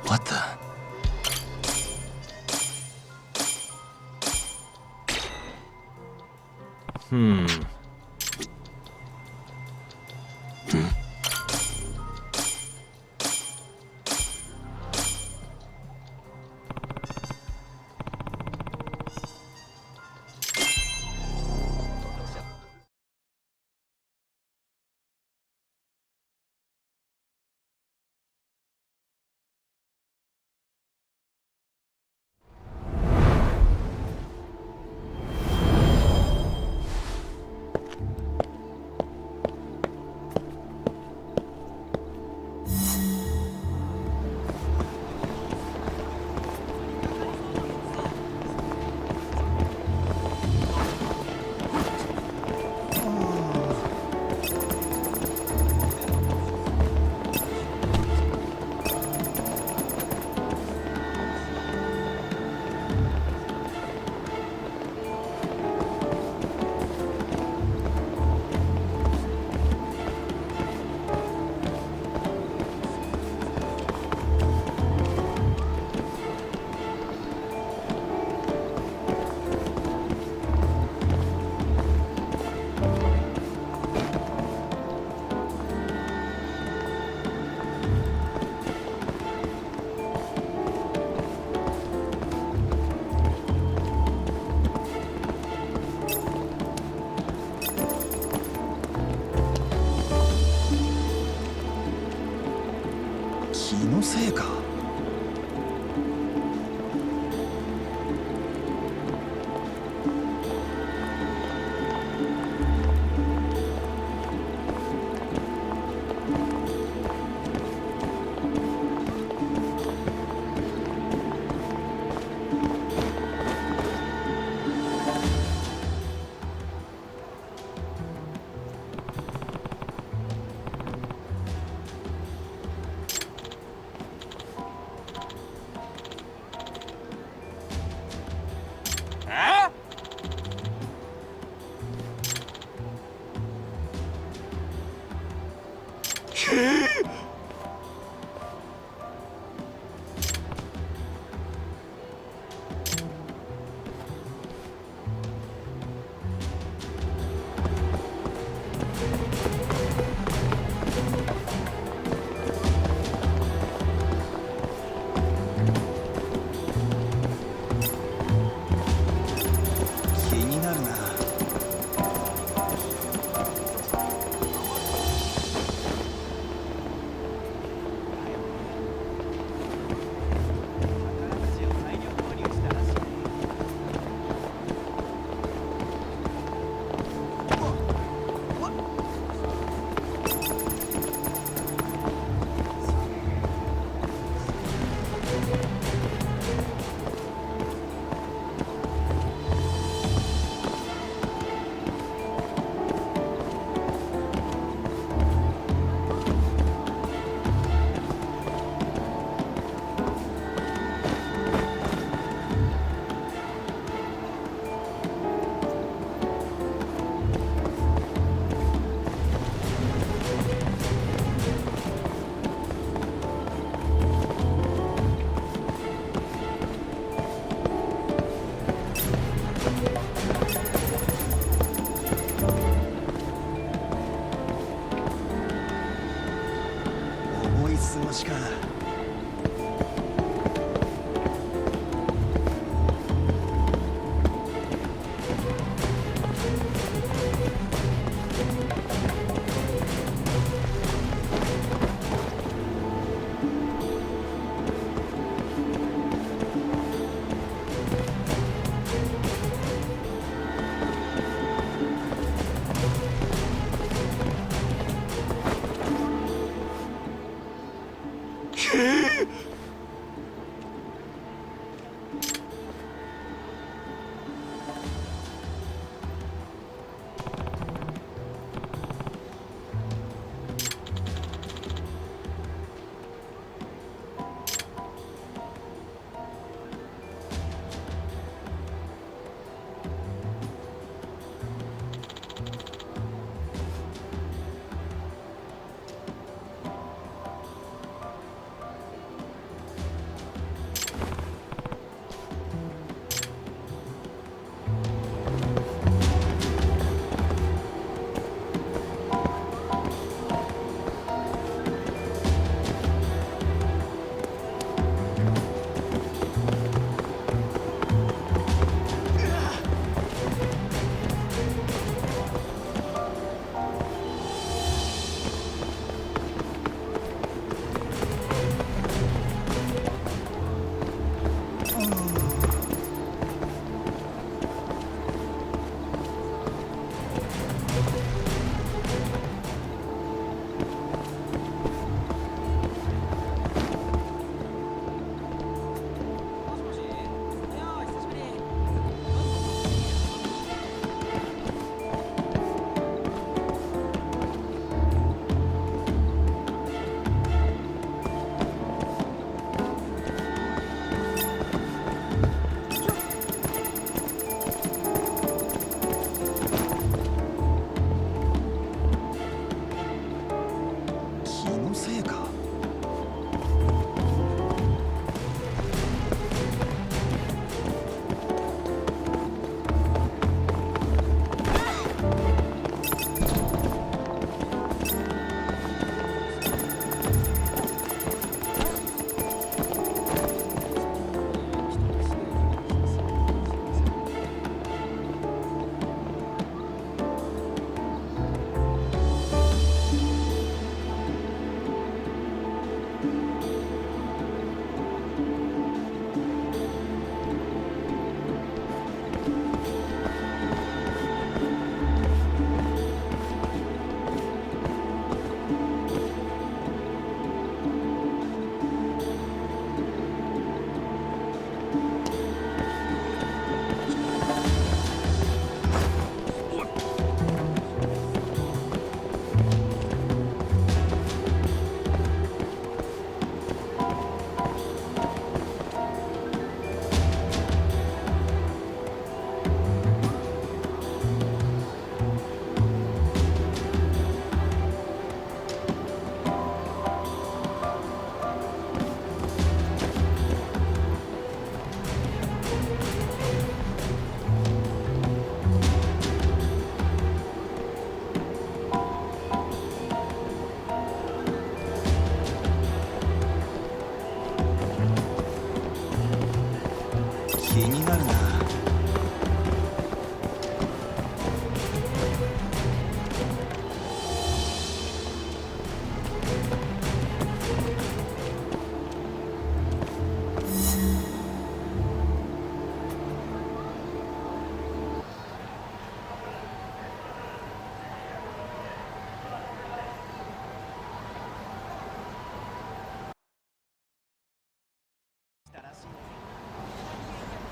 What the?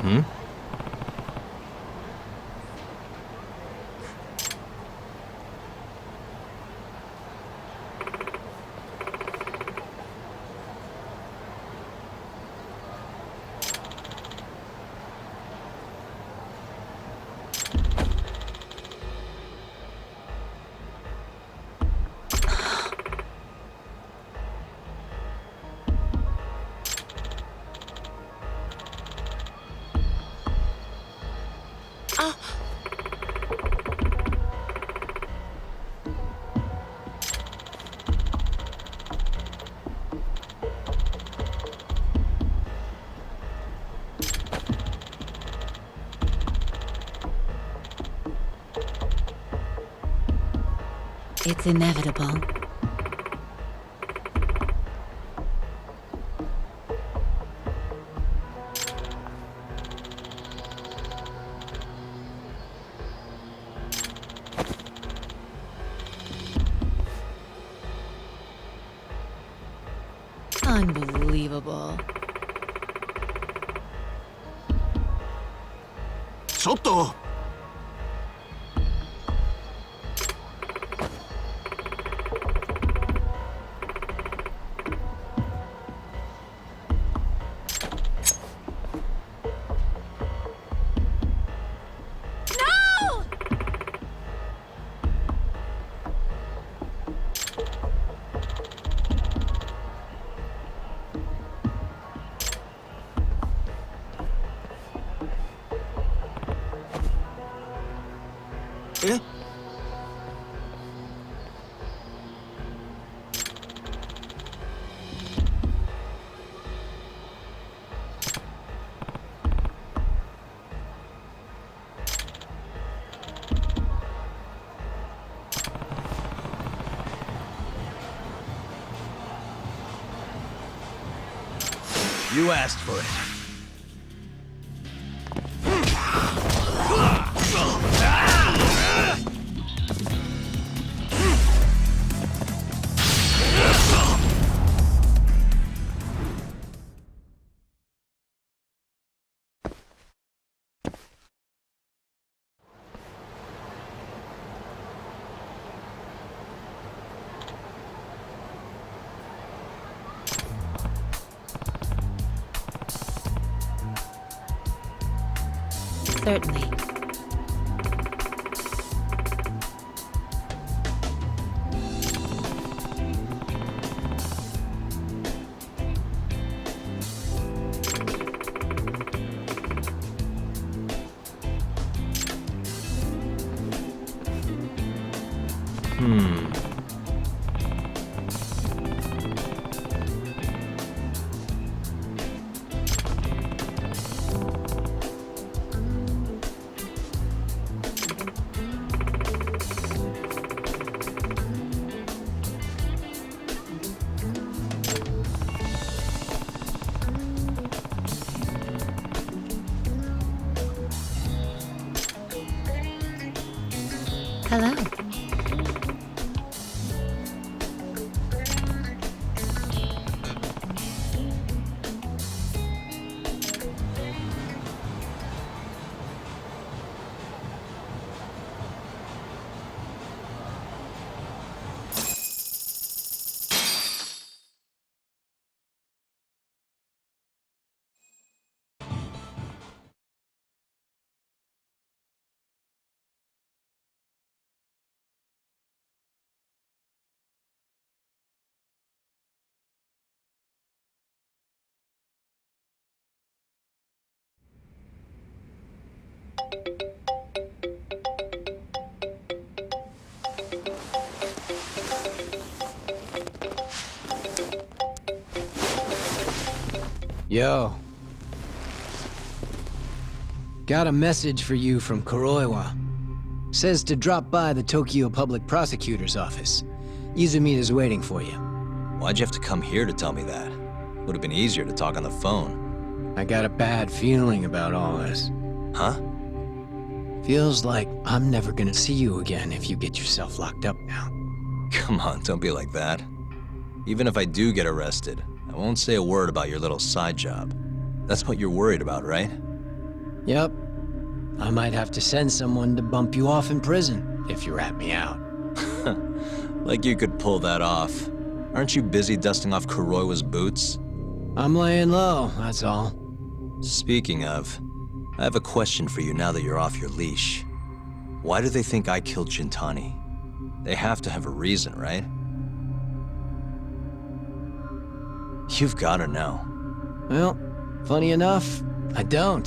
Hmm? It's inevitable. Unbelievable. ちょっと え You asked for it. Certainly. Hello. Yo. Got a message for you from Kuroiwa. Says to drop by the Tokyo Public Prosecutor's office. Izumida's waiting for you. Why'd you have to come here to tell me that? Would have been easier to talk on the phone. I got a bad feeling about all this. Huh? Feels like I'm never gonna see you again if you get yourself locked up now. Come on, don't be like that. Even if I do get arrested, I won't say a word about your little side job. That's what you're worried about, right? Yep. I might have to send someone to bump you off in prison if you rat me out. Like you could pull that off. Aren't you busy dusting off Kuroiwa's boots? I'm laying low, that's all. Speaking of, I have a question for you now that you're off your leash. Why do they think I killed Shintani? They have to have a reason, right? You've gotta know. Well, funny enough, I don't.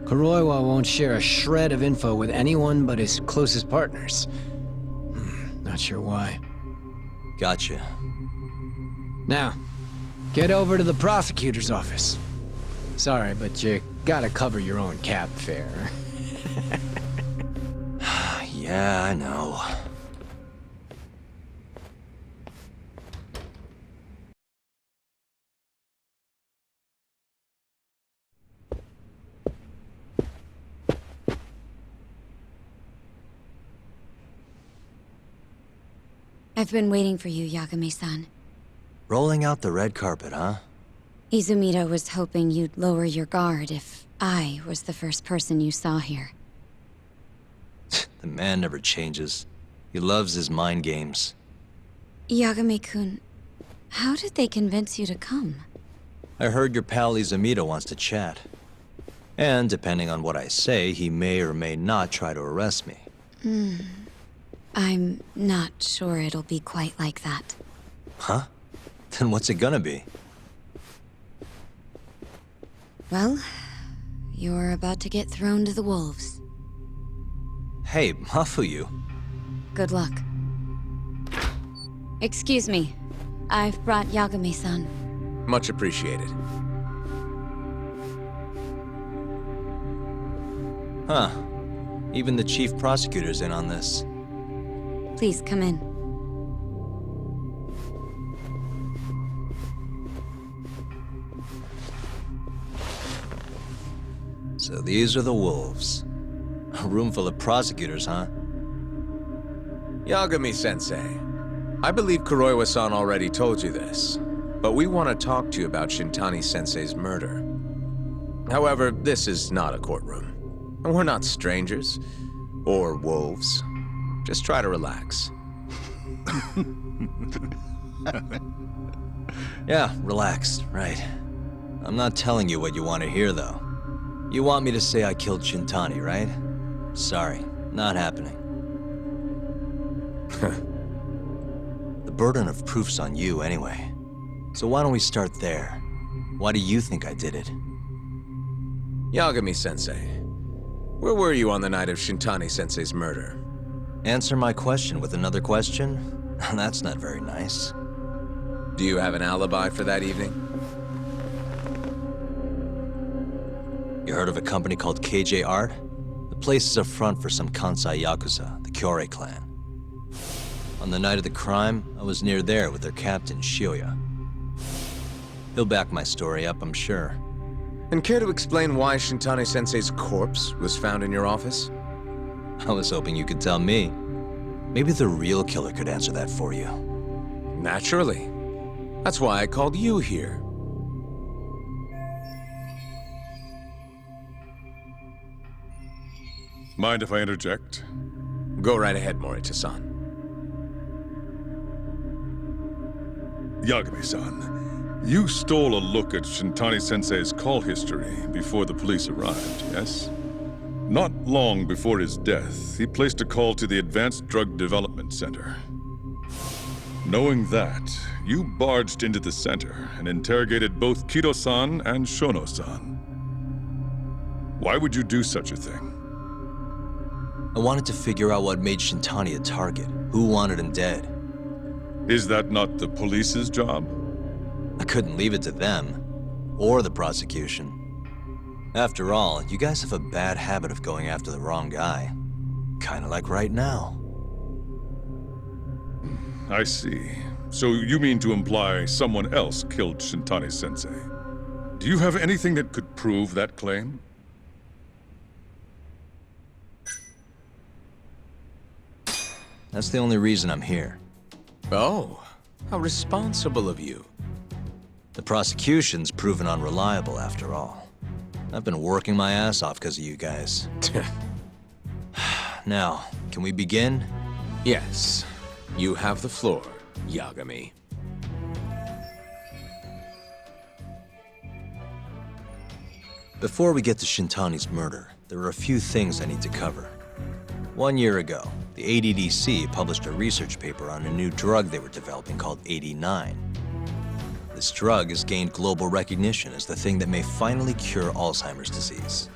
Kuroiwa won't share a shred of info with anyone but his closest partners. Not sure why. Gotcha. Now, get over to the prosecutor's office. Sorry, but you gotta cover your own cab fare. Yeah, I know. I've been waiting for you, Yagami-san. Rolling out the red carpet, huh? Izumida was hoping you'd lower your guard if I was the first person you saw here. The man never changes. He loves his mind games. Yagami-kun, how did they convince you to come? I heard your pal Izumida wants to chat. And depending on what I say, he may or may not try to arrest me. I'm not sure it'll be quite like that. Huh? Then what's it gonna be? Well, you're about to get thrown to the wolves. Hey, Mafuyu. Good luck. Excuse me. I've brought Yagami-san. Much appreciated. Huh. Even the chief prosecutor's in on this. Please come in. So these are the wolves. A room full of prosecutors, huh? Yagami-sensei, I believe Kuroiwa-san already told you this, but we want to talk to you about Shintani-sensei's murder. However, this is not a courtroom. And we're not strangers, or wolves. Just try to relax. Yeah, relax, right. I'm not telling you what you want to hear, though. You want me to say I killed Shintani, right? Sorry, not happening. The burden of proof's on you, anyway. So why don't we start there? Why do you think I did it? Yagami-sensei, where were you on the night of Shintani-sensei's murder? Answer my question with another question? That's not very nice. Do you have an alibi for that evening? You heard of a company called KJ Art? The place is a front for some Kansai Yakuza, the Kyorei clan. On the night of the crime, I was near there with their captain, Shioya. He'll back my story up, I'm sure. And care to explain why Shintani-sensei's corpse was found in your office? I was hoping you could tell me. Maybe the real killer could answer that for you. Naturally. That's why I called you here. Mind if I interject? Go right ahead, Morita-san. Yagami-san, you stole a look at Shintani-sensei's call history before the police arrived, yes? Not long before his death, he placed a call to the Advanced Drug Development Center. Knowing that, you barged into the center and interrogated both Kido-san and Shono-san. Why would you do such a thing? I wanted to figure out what made Shintani a target, who wanted him dead. Is that not the police's job? I couldn't leave it to them, or the prosecution. After all, you guys have a bad habit of going after the wrong guy. Kinda like right now. I see. So you mean to imply someone else killed Shintani-sensei? Do you have anything that could prove that claim? That's the only reason I'm here. Oh, how responsible of you. The prosecution's proven unreliable, after all. I've been working my ass off because of you guys. Now, can we begin? Yes. You have the floor, Yagami. Before we get to Shintani's murder, there are a few things I need to cover. 1 year ago, the ADDC published a research paper on a new drug they were developing called 89. This drug has gained global recognition as the thing that may finally cure Alzheimer's disease.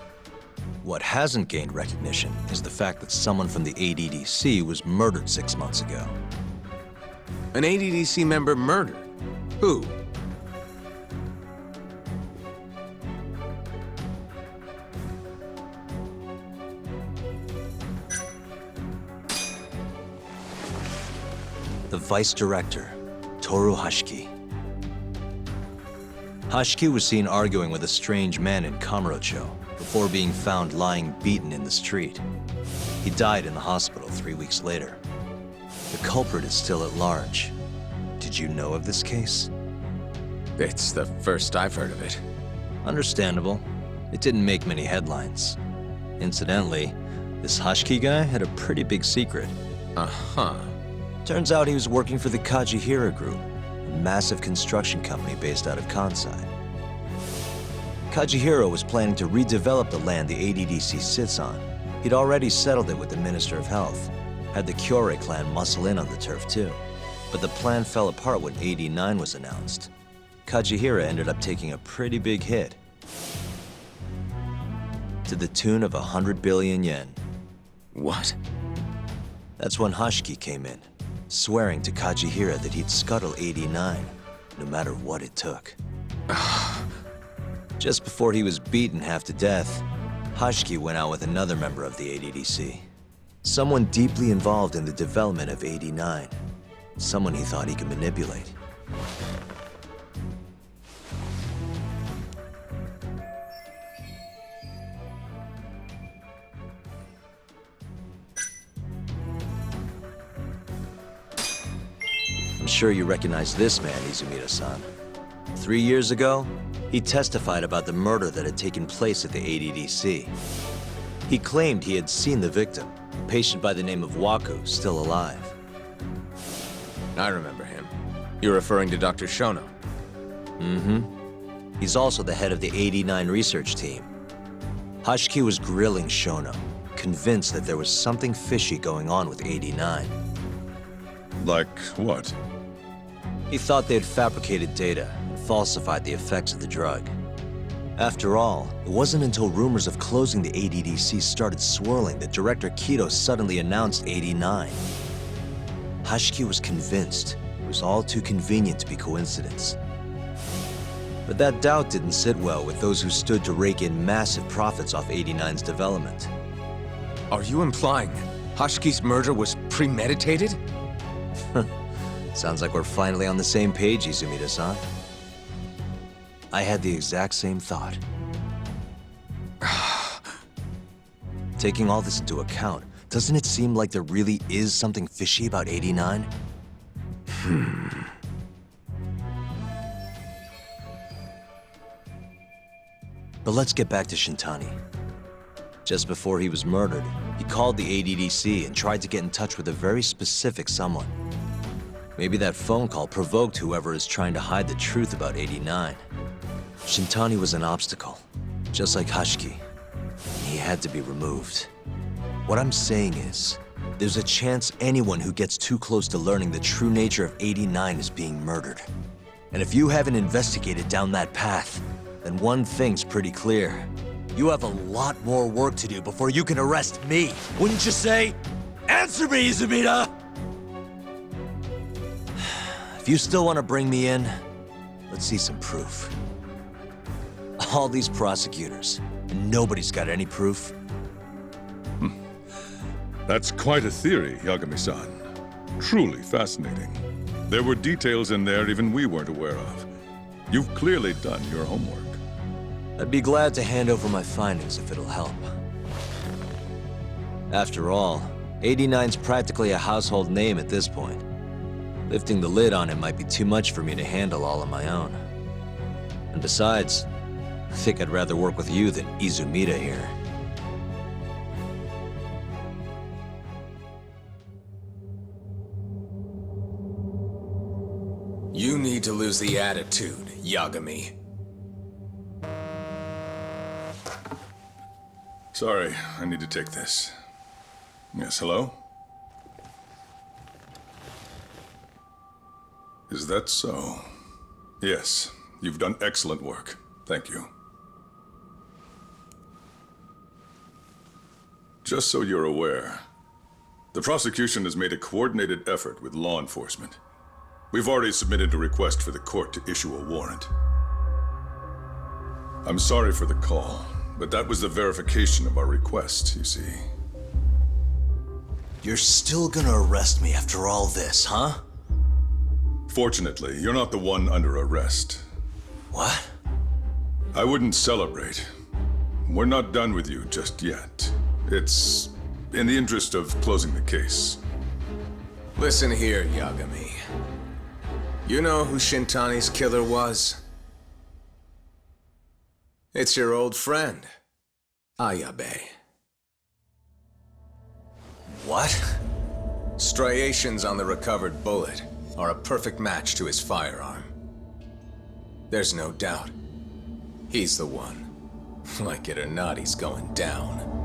What hasn't gained recognition is the fact that someone from the ADDC was murdered 6 months ago. An ADDC member murdered? Who? The vice director, Toru Hashiki. Hashiki was seen arguing with a strange man in Kamurocho before being found lying beaten in the street. He died in the hospital 3 weeks later. The culprit is still at large. Did you know of this case? It's the first I've heard of it. Understandable. It didn't make many headlines. Incidentally, this Hashiki guy had a pretty big secret. Uh-huh. Turns out he was working for the Kajihira Group, a massive construction company based out of Kansai. Kajihira was planning to redevelop the land the ADDC sits on. He'd already settled it with the Minister of Health, had the Kyorei clan muscle in on the turf too. But the plan fell apart when 89 was announced. Kajihira ended up taking a pretty big hit, to the tune of 100 billion yen. What? That's when Hashiki came in, swearing to Kajihira that he'd scuttle 89, no matter what it took. Just before he was beaten half to death, Hashiki went out with another member of the ADDC. Someone deeply involved in the development of 89. Someone he thought he could manipulate. I'm sure you recognize this man, Izumida-san. 3 years ago, he testified about the murder that had taken place at the ADDC. He claimed he had seen the victim, a patient by the name of Waku, still alive. I remember him. You're referring to Dr. Shono? Mm-hmm. He's also the head of the 89 research team. Hashiki was grilling Shono, convinced that there was something fishy going on with 89. Like what? He thought they had fabricated data and falsified the effects of the drug. After all, it wasn't until rumors of closing the ADDC started swirling that Director Kido suddenly announced 89. Hashiki was convinced it was all too convenient to be coincidence. But that doubt didn't sit well with those who stood to rake in massive profits off 89's development. Are you implying Hashiki's murder was premeditated? Sounds like we're finally on the same page, Izumida-san. I had the exact same thought. Taking all this into account, doesn't it seem like there really is something fishy about 89? But let's get back to Shintani. Just before he was murdered, he called the ADDC and tried to get in touch with a very specific someone. Maybe that phone call provoked whoever is trying to hide the truth about 89. Shintani was an obstacle, just like Hashiki. He had to be removed. What I'm saying is, there's a chance anyone who gets too close to learning the true nature of 89 is being murdered. And if you haven't investigated down that path, then one thing's pretty clear. You have a lot more work to do before you can arrest me, wouldn't you say? Answer me, Izumida! If you still want to bring me in, let's see some proof. All these prosecutors, and nobody's got any proof. That's quite a theory, Yagami-san. Truly fascinating. There were details in there even we weren't aware of. You've clearly done your homework. I'd be glad to hand over my findings if it'll help. After all, 89's practically a household name at this point. Lifting the lid on it might be too much for me to handle all on my own. And besides, think I'd rather work with you than Izumida here. You need to lose the attitude, Yagami. Sorry, I need to take this. Yes, hello? Is that so? Yes, you've done excellent work. Thank you. Just so you're aware, the prosecution has made a coordinated effort with law enforcement. We've already submitted a request for the court to issue a warrant. I'm sorry for the call, but that was the verification of our request, you see. You're still gonna arrest me after all this, huh? Fortunately, you're not the one under arrest. What? I wouldn't celebrate. We're not done with you just yet. It's in the interest of closing the case. Listen here, Yagami. You know who Shintani's killer was? It's your old friend, Ayabe. What? Striations on the recovered bullet are a perfect match to his firearm. There's no doubt. He's the one. Like it or not, he's going down.